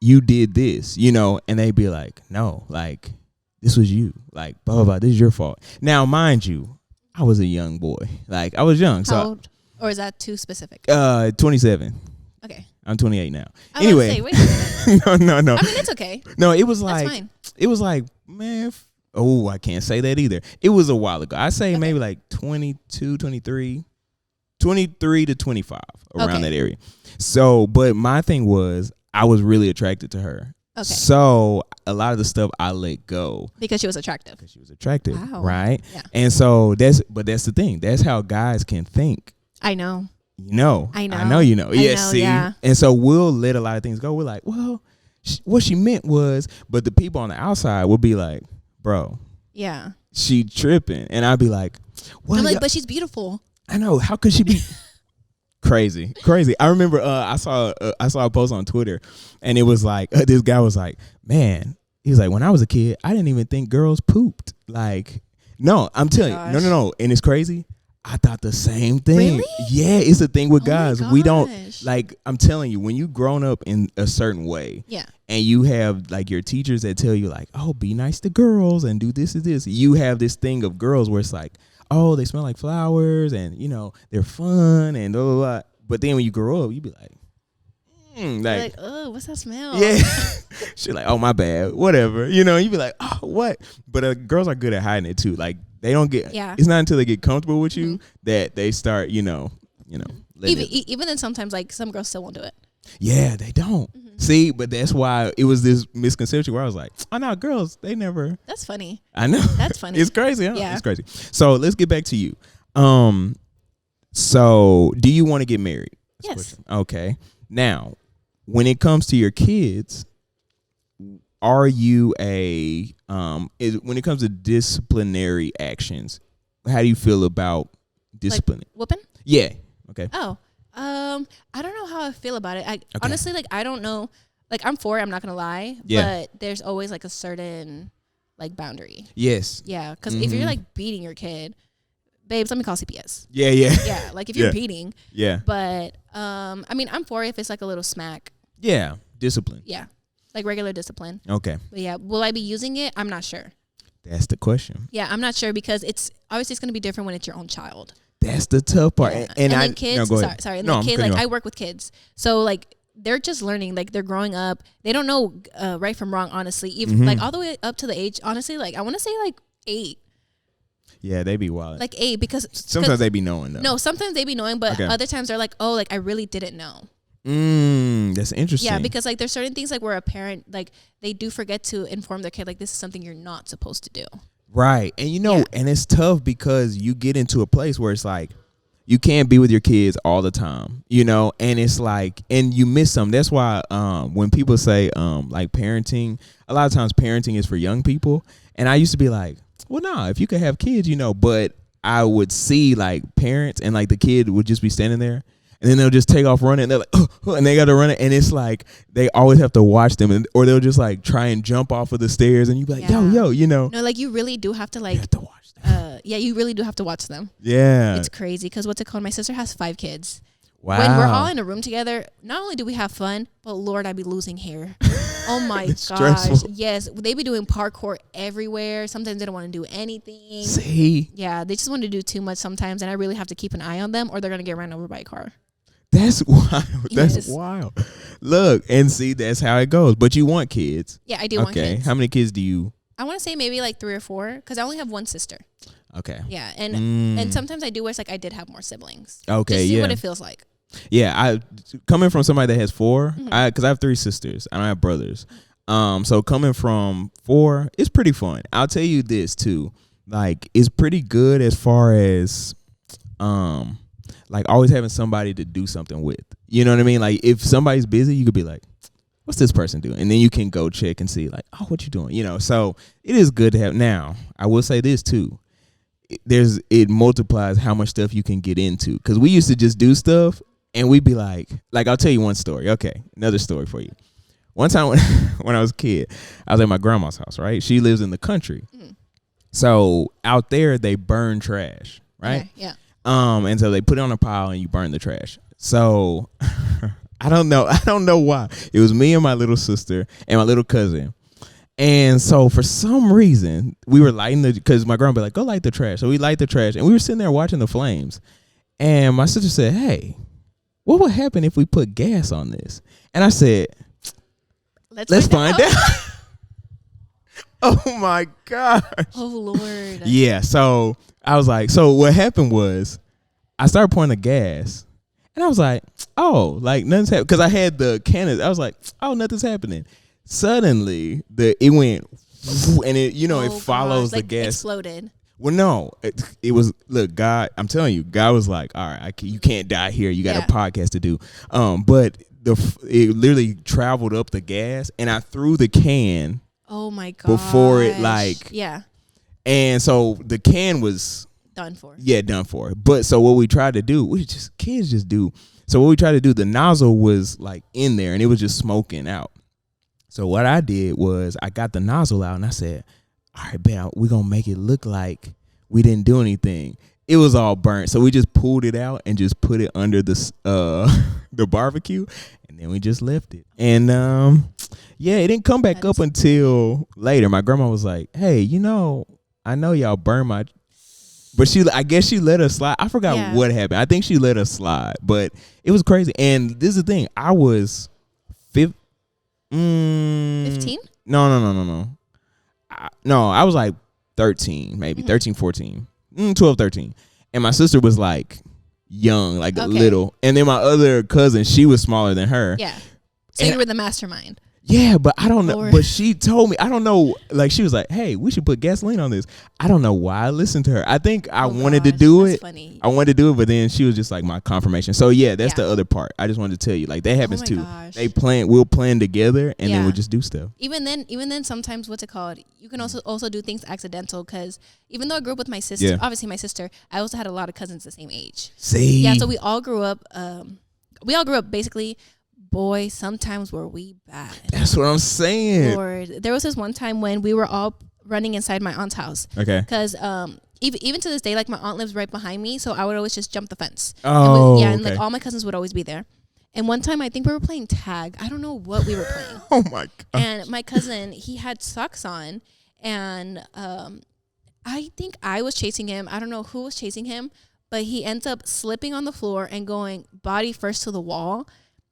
You did this, and they'd be like, no, like this was you, like blah, blah, blah, this is your fault. Now, mind you, I was a young boy. Like I was young.
How old? Or is that too specific?
27.
Okay.
I'm 28 now.
Anyway. Say, wait a minute.
No.
I mean, it's okay.
No, it was like,
that's fine.
It was like, man, I can't say that either. It was a while ago. I say maybe like 22, 23 to 25 around that area. So, but my thing was, I was really attracted to her. Okay. So a lot of the stuff I let go
because she was attractive.
Wow. Right?
Yeah.
And so that's the thing. That's how guys can think.
I know.
I know. Yes. See. Yeah. And so we'll let a lot of things go. We're like, well, what she meant was, but the people on the outside will be like, bro.
Yeah.
She tripping, and I'd be like, well,
I'm like, but she's beautiful.
I know. How could she be? Crazy. I remember I saw a post on Twitter, and it was like this guy was like, man, he was like, when I was a kid, I didn't even think girls pooped. Like, no, I'm telling you, no, and it's crazy. I thought the same thing.
Really?
Yeah, it's the thing with guys. We don't like. I'm telling you, when you grown up in a certain way, and you have like your teachers that tell you like, oh, be nice to girls and do this and this. You have this thing of girls where it's like, oh, they smell like flowers and, they're fun and blah, blah, blah. But then when you grow up, you be like,
oh, what's that smell?
Yeah. She's like, oh, my bad. Whatever. You be like, oh, what? But girls are good at hiding it too. Like they don't get, it's not until they get comfortable with you that they start, even
then sometimes like some girls still won't do it.
Yeah, they don't. Mm-hmm. See, but that's why it was this misconception where I was like, oh, no, girls, they never.
That's funny.
I know.
That's funny.
It's crazy, huh?
Yeah.
It's crazy. So let's get back to you. So do you want to get married?
Yes.
Okay. Now, when it comes to your kids, are you when it comes to disciplinary actions, how do you feel about discipline?
Like whooping?
Yeah. Okay.
Oh. I don't know how I feel about it. Honestly, like, I don't know. Like, I'm for it, I'm not going to lie. Yeah. But there's always, like, a certain, like, boundary.
Yes.
Yeah. Because if you're, like, beating your kid, babes, let me call CPS.
Yeah, yeah.
Yeah, like if you're
Yeah.
beating.
Yeah.
But I mean, I'm for it if it's like a little smack.
Yeah. Discipline.
Yeah, like regular discipline.
Okay.
But yeah, will I be using it? I'm not sure.
That's the question.
Yeah, I'm not sure because it's obviously it's going to be different when it's your own child.
That's the tough part.
Yeah.
And
then kids,
no, go ahead.
sorry, and
No,
then
I'm
kids,
cutting
like
you off.
I work with kids, so like they're just learning, like they're growing up. They don't know right from wrong, honestly. Even like all the way up to the age, honestly, like I want to say like 8.
Yeah, they be wild.
Like 8 because
Sometimes they be knowing though.
no, sometimes they be knowing, but
Okay.
other times they're like, oh, like I really didn't know.
That's interesting.
Yeah, because like there's certain things like where a parent like they do forget to inform their kid like this is something you're not supposed to do.
Right. And and it's tough because you get into a place where it's like you can't be with your kids all the time, and it's like, and you miss them. That's why when people say like parenting, a lot of times parenting is for young people. And I used to be like, well, no, if you could have kids, but I would see like parents and like the kid would just be standing there. And then they'll just take off running. And they're like, oh, and they got to run it. And it's like they always have to watch them, or they'll just like try and jump off of the stairs. And you be like, yo,
No, like you really do have to like.
You have to watch them.
Yeah, you really do have to watch them.
Yeah.
It's crazy because what's it called? My sister has 5 kids.
Wow.
When we're all in a room together, not only do we have fun, but Lord, I be losing hair. Oh my gosh.
Stressful.
Yes. They be doing parkour everywhere. Sometimes they don't want to do anything.
See?
Yeah, they just want to do too much sometimes, and I really have to keep an eye on them or they're going to get ran over by a car.
That's wild. That's
Yes.
wild. Look, and see, that's how it goes. But you want kids.
Yeah, I do want kids.
How many kids do you?
I want to say maybe like 3 or 4 because I only have one sister.
Okay.
Yeah, and sometimes I do wish like I did have more siblings.
Okay,
Just see
yeah.
what it feels like.
Yeah, I coming from somebody that has 4,
Mm-hmm.
because I have 3 sisters. I don't have brothers. So coming from 4, it's pretty fun. I'll tell you this too. Like, it's pretty good as far as like always having somebody to do something with. You know what I mean? Like if somebody's busy, you could be like, what's this person doing? And then you can go check and see like, oh, what you doing? So it is good to have. Now, I will say this too. It multiplies how much stuff you can get into. Because we used to just do stuff and we'd be like I'll tell you one story. Okay, another story for you. One time when I was a kid, I was at my grandma's house, right? She lives in the country. Mm. So out there, they burn trash, right?
Okay, yeah.
And so they put it on a pile and you burn the trash. So I don't know why. It was me and my little sister and my little cousin. And so for some reason we were lighting because my grandma be like, go light the trash. So we light the trash and we were sitting there watching the flames. And my sister said, hey, what would happen if we put gas on this? And I said, let's find out. Oh my gosh.
Oh Lord.
Yeah. So I was like, so what happened was I started pouring the gas and I was like, oh, like nothing's happening. Cause I had the cannons. I was like, oh, nothing's happening. Suddenly it went and it, it follows the gas.
Exploded.
Well, no, it was, look, God, I'm telling you, God was like, all right, you can't die here. You got a podcast to do. But it literally traveled up the gas and I threw the can.
Oh my god!
Before it
yeah,
and so the can was
done for.
Yeah, done for. But so what we tried to do, kids just do. So what we tried to do, the nozzle was like in there and it was just smoking out. So what I did was I got the nozzle out and I said, all right, man, we're gonna make it look like we didn't do anything. It was all burnt, so we just pulled it out and just put it under the barbecue, and then we just left it. And it didn't come back up until later. My grandma was like, "Hey, I know y'all burned my," but I guess she let us slide. I forgot what happened. I think she let us slide, but it was crazy. And this is the thing: I was 15. No. I was like 13, maybe 13, 14. 12, 13. And my sister was like young, like little. And then my other cousin, she was smaller than her.
Yeah. So you were the mastermind.
Yeah, but I don't know.
Lord.
But she told me, I don't know. Like she was like, hey, we should put gasoline on this. I don't know why I listened to her. I think I wanted to do it.
Funny.
I wanted to do it, but then she was just like my confirmation. So yeah, that's the other part. I just wanted to tell you, like that happens too.
Gosh.
We'll plan together and then we'll just do stuff.
Even then, sometimes what's it called? You can also do things accidental because even though I grew up with my sister, obviously my sister, I also had a lot of cousins the same age.
See,
yeah, so we all grew up. Basically. Boy, sometimes were we bad.
That's what I'm saying.
Lord, there was this one time when we were all running inside my aunt's house.
Okay.
Because even to this day, like my aunt lives right behind me, so I would always just jump the fence.
Oh,
and
okay.
like all my cousins would always be there. And one time, I think we were playing tag. I don't know what we were playing.
Oh my god!
And my cousin, he had socks on, and I think I was chasing him. I don't know who was chasing him, but he ends up slipping on the floor and going body first to the wall.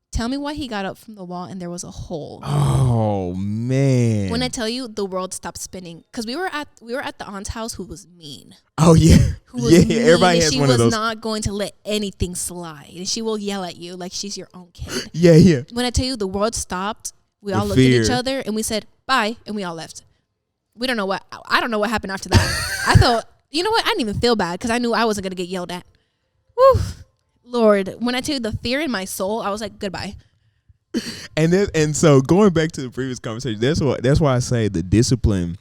Tell me why he got up from the wall and there was a hole.
Oh man!
When I tell you, the world stopped spinning because we were at the aunt's house who was mean.
Oh yeah,
Who was mean,
everybody has one of those.
She was not going to let anything slide, and she will yell at you like she's your own kid.
Yeah.
When I tell you, the world stopped. We all looked at each other and we said bye, and we all left. I don't know what happened after that. I thought, you know what? I didn't even feel bad because I knew I wasn't gonna get yelled at. Whew. Lord, when I tell you the fear in my soul, I was like, goodbye.
And so going back to the previous conversation, that's why I say the discipline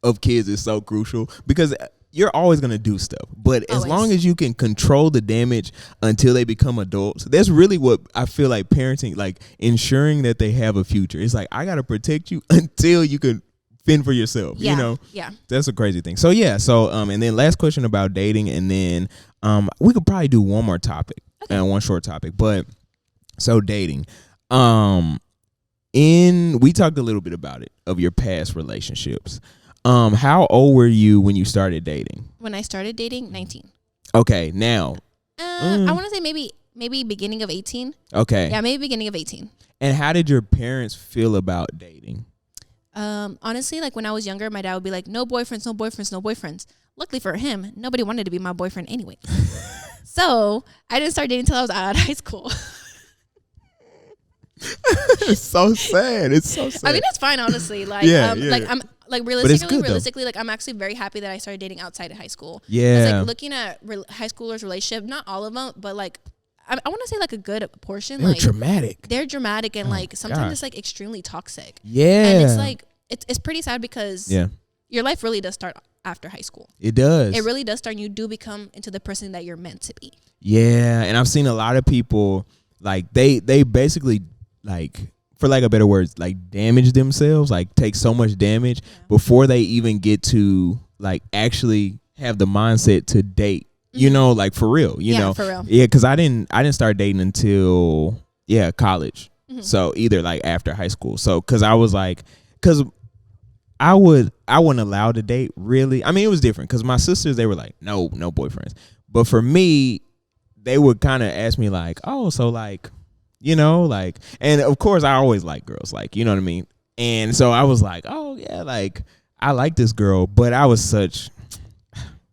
of kids is so crucial, because you're always going to do stuff, but as long as you can control the damage until they become adults, that's really what I feel like parenting, like ensuring that they have a future. It's like, I got to protect you until you can fend for yourself.
Yeah,
you know?
Yeah.
That's a crazy thing. So yeah. So, and then last question about dating, and then, we could probably do one more topic and one short topic, but so dating, we talked a little bit about it, of your past relationships. How old were you when you started dating?
When I started dating, 19.
Okay, now.
I want to say maybe beginning of 18.
Okay.
Yeah, maybe beginning of 18.
And how did your parents feel about dating?
Honestly, like when I was younger, my dad would be like, no boyfriends, no boyfriends, no boyfriends. Luckily for him, nobody wanted to be my boyfriend anyway. So I didn't start dating until I was out of high school.
It's so sad. It's so sad.
I mean, that's fine, honestly. Like, like I'm like realistically, like I'm actually very happy that I started dating outside of high school.
Yeah.
Like looking at high schoolers' relationship, not all of them, but like I want to say like a good portion.
They're
like
dramatic.
They're dramatic and like sometimes it's like extremely toxic.
Yeah.
And it's like it's pretty sad because your life really does start after high school.
It does.
It really does start, and you do become into the person that you're meant to be.
Yeah, and I've seen a lot of people like they basically, like, for lack of better words, like damage themselves, like take so much damage before they even get to like actually have the mindset to date. You know, like for real. You know,
for real.
Yeah, because I didn't start dating until college. So either like after high school. So because I was like, because I wasn't allowed to date, really. I mean, it was different because my sisters, they were like, no boyfriends. But for me, they would kind of ask me like, oh, so like, you know, like, and of course I always like girls, like, you know what I mean? And so I was like, oh yeah, like I like this girl, but I was such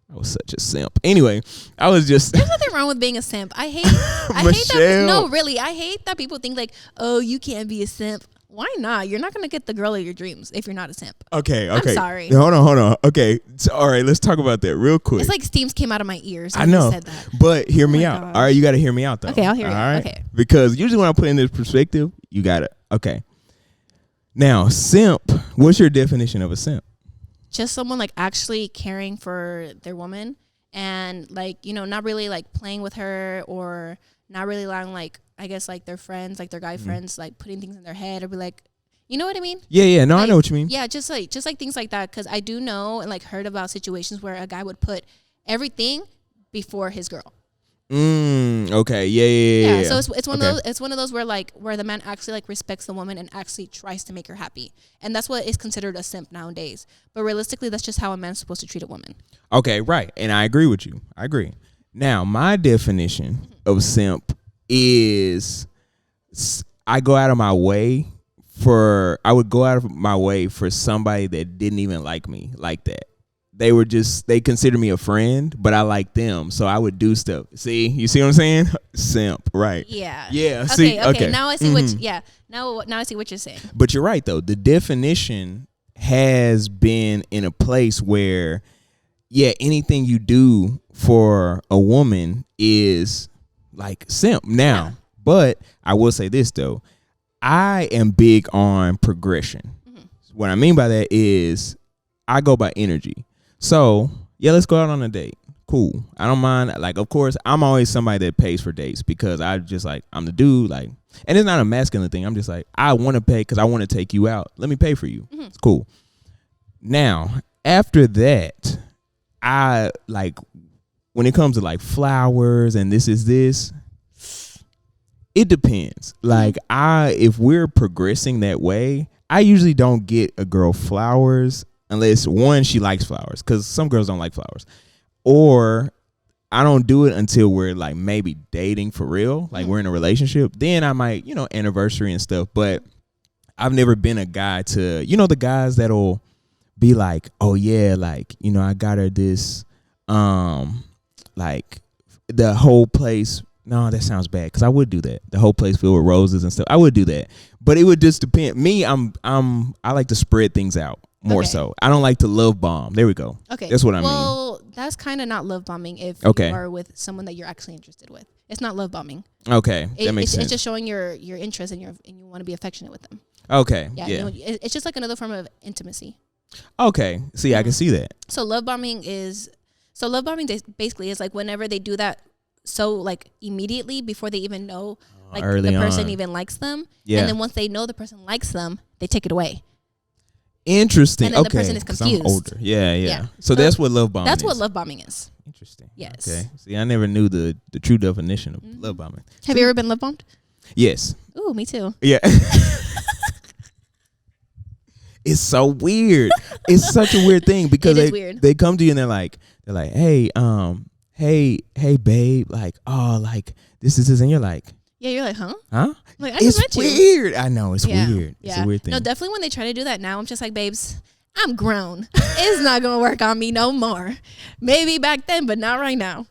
a simp. Anyway, I was just.
There's nothing wrong with being a simp. I hate that. No, really, I hate that people think like, oh, you can't be a simp. Why not? You're not gonna get the girl of your dreams if you're not a simp. Okay.
I'm
sorry.
Hold on. Okay, so, all right, let's talk about that real quick.
It's like steams came out of my ears.
I know,
said that.
but hear me out.
Gosh.
All right, you got to hear me out though.
Okay, I'll hear you.
Right?
Okay.
Because usually when I put in this perspective, you got to. Okay. Now, simp. What's your definition of a simp?
Just someone like actually caring for their woman and like, you know, not really like playing with her or not really allowing like, I guess like their friends, like their guy friends, like putting things in their head or be like, you know what I mean?
Yeah. No,
like,
I know what you mean.
Yeah, just like things like that. Because I do know and like heard about situations where a guy would put everything before his girl.
Okay. Yeah.
So it's one of those. It's one of those where the man actually like respects the woman and actually tries to make her happy, and that's what is considered a simp nowadays. But realistically, that's just how a man's supposed to treat a woman.
Okay, right, and I agree with you. I agree. Now, my definition of simp is I would go out of my way for somebody that didn't even like me like that. They consider me a friend, but I like them, so I would do stuff. See, you see what I'm saying? Simp, right?
Yeah.
Yeah.
Okay. Now I see now I see what you're saying.
But you're right though. The definition has been in a place where, anything you do for a woman is like simp now. But I will say this though, I am big on progression. What I mean by that is I go by energy. So, let's go out on a date. Cool. I don't mind. Like, of course, I'm always somebody that pays for dates because I just like, I'm the dude. Like, and it's not a masculine thing. I'm just like, I want to pay because I want to take you out. Let me pay for you. It's cool. Now, after that, I like when it comes to like flowers and this, it depends. Like if we're progressing that way, I usually don't get a girl flowers unless one, she likes flowers, because some girls don't like flowers, or I don't do it until we're like maybe dating for real, like we're in a relationship. Then I might, anniversary and stuff. But I've never been a guy to, the guys that'll be like, oh yeah, like, I got her this, like the whole place. No, that sounds bad, because I would do that. The whole place filled with roses and stuff. I would do that, but it would just depend. Me, I like to spread things out more so. I don't like to love bomb. There we go.
Okay,
that's what I mean.
Well, that's kind of not love bombing if you are with someone that you're actually interested with. It's not love bombing.
Okay, that makes sense.
It's just showing your interest and you want to be affectionate with them.
Okay,
yeah. It's just like another form of intimacy.
Okay, see, I can see that.
So love bombing basically is like whenever they do that. So like immediately before they even know like the person even likes them. Yeah. And then once they know the person likes them, they take it away.
Interesting.
And then the person is confused.
I'm older. Yeah. So that's what love bombing is.
That's what love bombing is.
Interesting.
Yes.
Okay. See, I never knew the true definition of love bombing.
Have you ever been love bombed?
Yes.
Ooh, me too.
Yeah. It's so weird. It's such a weird thing because they come to you and they're like, hey, hey, babe, like, oh, like this, and you're like,
yeah, you're like, huh? Like, I
it's
just met you.
Weird. I know, it's weird. Yeah. It's a weird thing.
No, definitely when they try to do that now, I'm just like, babes, I'm grown. It's not gonna work on me no more. Maybe back then, but not right now.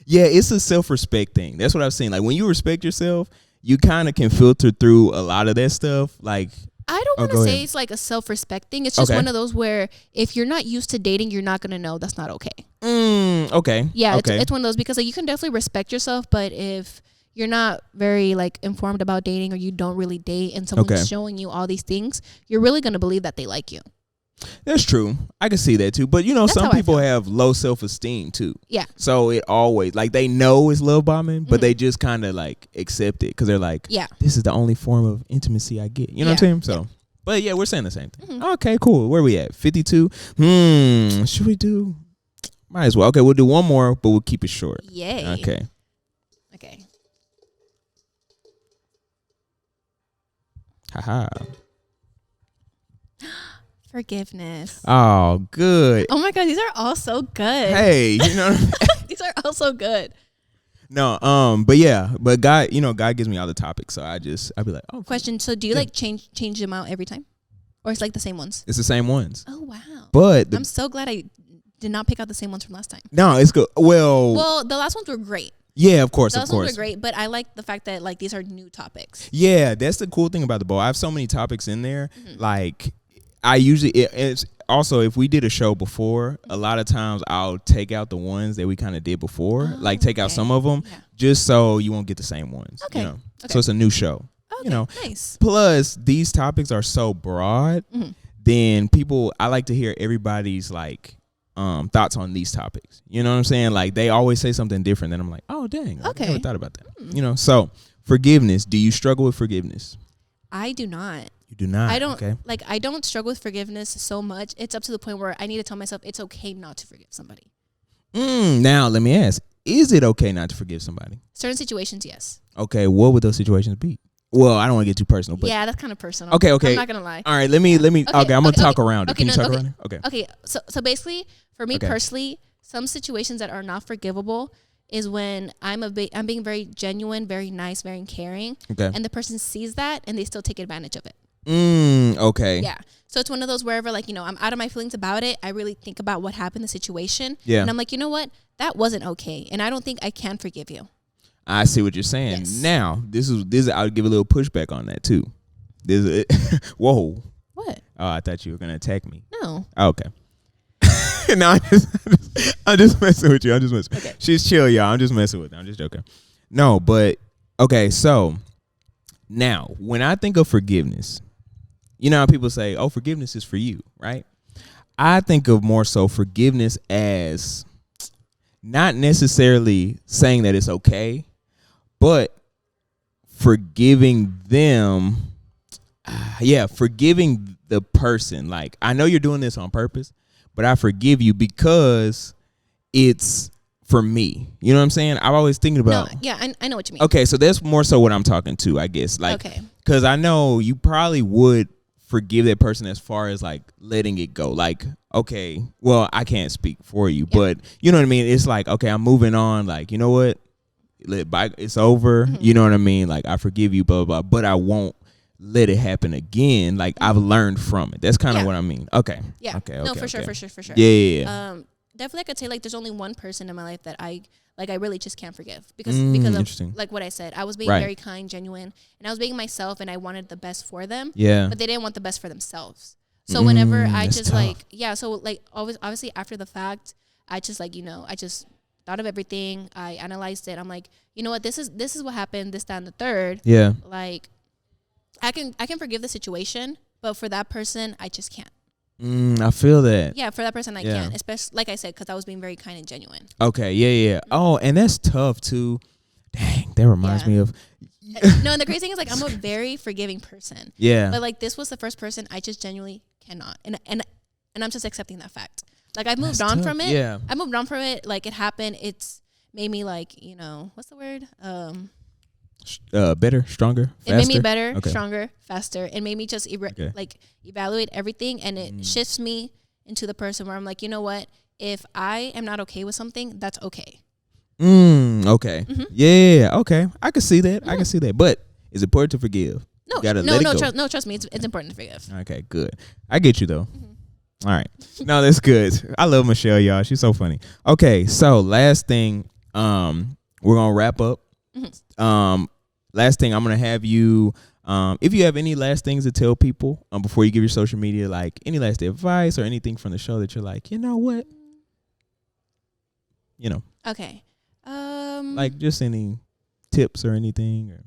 Yeah, it's a self-respect thing. That's what I've seen. Like when you respect yourself, you kind of can filter through a lot of that stuff. Like,
I don't want to say it's like a self-respect thing. It's just one of those where if you're not used to dating, you're not gonna know that's not okay.
Okay.
Yeah, it's one of those because like, you can definitely respect yourself, but if you're not very like informed about dating or you don't really date and someone's showing you all these things, you're really going to believe that they like you.
That's true. I can see that too. But some people have low self-esteem too. Yeah. So it always like they know it's love bombing, but they just kind of like accept it because they're like, this is the only form of intimacy I get. You know what I'm saying? So, but yeah, we're saying the same thing. Okay, cool. Where we at? 52. Should we do? Might as well. Okay, we'll do one more, but we'll keep it short.
Yay.
Okay. Haha.
Forgiveness.
Oh, good.
Oh my God, these are all so good.
Hey,
these are all so good.
No, but God, God gives me all the topics, so I'd be like, oh.
Question. So do you like change them out every time? Or it's like the same ones?
It's the same ones.
Oh wow.
But
I'm so glad I did not pick out the same ones from last time.
No, it's good. Well,
the last ones were great.
Yeah, of course,
Those ones were great, but I like the fact that like these are new topics.
Yeah, that's the cool thing about the bowl. I have so many topics in there. Like I usually it's also if we did a show before, a lot of times I'll take out the ones that we kind of did before, like take out some of them, just so you won't get the same ones. Okay. So it's a new show. Okay. Nice. Plus, these topics are so broad. Then I like to hear everybody's like thoughts on these topics. You know what I'm saying? Like they always say something different. Then I'm like, oh dang, I never thought about that. So forgiveness. Do you struggle with forgiveness?
I do not.
You do not.
I don't I don't struggle with forgiveness so much. It's up to the point where I need to tell myself it's okay not to forgive somebody.
Now let me ask: is it okay not to forgive somebody?
Certain situations, yes.
Okay, what would those situations be? Well, I don't want to get too personal, but
yeah, that's kind of personal.
Okay.
I'm not gonna lie.
All right, let me. Okay, I'm gonna talk around it. Can you talk around it?
Okay. So basically, for me personally, some situations that are not forgivable is when I'm being very genuine, very nice, very caring, and the person sees that and they still take advantage of it.
Okay.
Yeah. So it's one of those wherever like I'm out of my feelings about it. I really think about what happened, the situation, and I'm like, you know what, that wasn't okay, and I don't think I can forgive you.
I see what you're saying. Yes. Now, this is I'll give a little pushback on that too. Whoa.
What?
Oh, I thought you were gonna attack me.
No.
Okay. No, I'm just messing with you. Okay. She's chill, y'all. I'm just messing with her. I'm just joking. No, but okay. So now, when I think of forgiveness, you know how people say, "Oh, forgiveness is for you," right? I think of more so forgiveness as not necessarily saying that it's okay, but forgiving them. Forgiving the person. Like, I know you're doing this on purpose, but I forgive you because it's for me. You know what I'm saying? I'm always thinking about.
No, yeah, I know what you mean.
Okay, so that's more so what I'm talking to, I guess. Like,
okay.
Because I know you probably would forgive that person as far as like letting it go. Like, okay, well, I can't speak for you, but you know what I mean? It's like, okay, I'm moving on. Like, you know what? It's over.
Mm-hmm.
You know what I mean? Like, I forgive you, blah, blah, blah. But I won't let it happen again. Like, I've learned from it. That's kind of what I mean. Okay.
Yeah.
Okay.
No, for
okay.
sure.
Yeah.
Definitely I could say like there's only one person in my life that I really just can't forgive because of like what I said. I was being very kind, genuine, and I was being myself, and I wanted the best for them.
Yeah.
But they didn't want the best for themselves. So whenever I just
tough.
like so like always obviously after the fact, I just like I just thought of everything. I analyzed it. I'm like, you know what, this is what happened, this, that, and the third.
Yeah.
Like I can forgive the situation, but for that person, I just can't.
I feel that.
Yeah, for that person, I can't. Especially, like I said, because I was being very kind and genuine.
Okay, yeah. Oh, and that's tough, too. Dang, that reminds me of...
No, and the crazy thing is, like, I'm a very forgiving person.
Yeah.
But, like, this was the first person I just genuinely cannot. And I'm just accepting that fact. Like, I've moved on from it.
Yeah.
I moved on from it. Like, it happened. It's made me, like, what's the word?
Better, stronger, faster?
It made me better, stronger, faster. It made me just like evaluate everything, and it shifts me into the person where I'm like, you know what? If I am not okay with something, that's okay.
Okay. Mm-hmm. Yeah. Okay. I can see that. I can see that. But it's important to forgive.
No, trust me. It's important to forgive.
Okay. Good. I get you though. Mm-hmm. All right. No, that's good. I love Michelle, y'all. She's so funny. Okay. So last thing, we're gonna wrap up. Mm-hmm. Last thing, I'm gonna have you. If you have any last things to tell people before you give your social media, like any last advice or anything from the show that you're like, you know what,
Okay.
Like just any tips or anything, or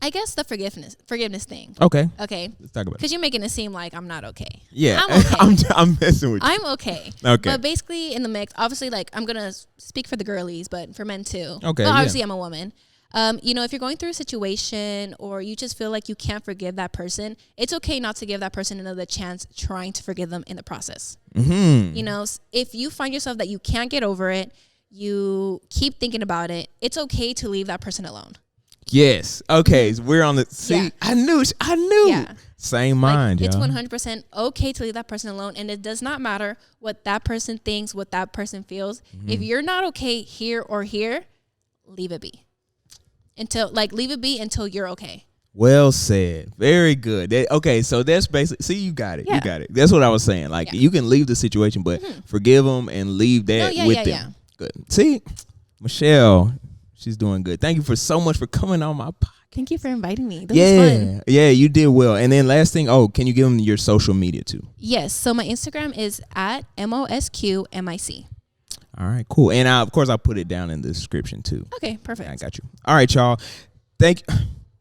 I guess the forgiveness thing.
Okay.
Okay.
Let's talk about it.
Because you're making it seem like I'm not okay.
Yeah.
I'm okay.
I'm messing with you.
I'm okay.
Okay.
But basically in the mix, obviously, like I'm gonna speak for the girlies, but for men too.
Okay.
But obviously, I'm a woman. If you're going through a situation or you just feel like you can't forgive that person, it's okay not to give that person another chance trying to forgive them in the process. Mm-hmm. If you find yourself that you can't get over it, you keep thinking about it, it's okay to leave that person alone.
Yes. Okay. So we're on the... See, yeah. I knew. Yeah. Same mind,
It's
y'all.
100% okay to leave that person alone, and it does not matter what that person thinks, what that person feels. Mm-hmm. If you're not okay here or here, leave it be. Leave it be until you're okay.
Well said. Very good. Okay, so that's basically... See, you got it. Yeah. You got it. That's what I was saying. Like, you can leave the situation, but forgive them and leave that with them. Yeah. Good. See, Michelle, she's doing good. Thank you so much for coming on my podcast.
Thank you for inviting me. This was fun.
Yeah, you did well. And then last thing, can you give them your social media too?
Yes. So my Instagram is at MOSQMIC.
All right, cool. And of course, I'll put it down in the description too.
Okay, perfect.
I got you. All right, y'all. Thank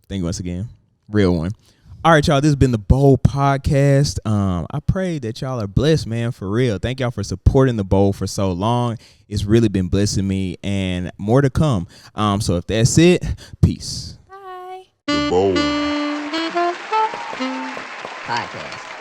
you once again. Real one. All right, y'all. This has been the Bold Podcast. I pray that y'all are blessed, man, for real. Thank y'all for supporting the Bold for so long. It's really been blessing me, and more to come. So if that's it, peace.
Bye.
The Bold Podcast.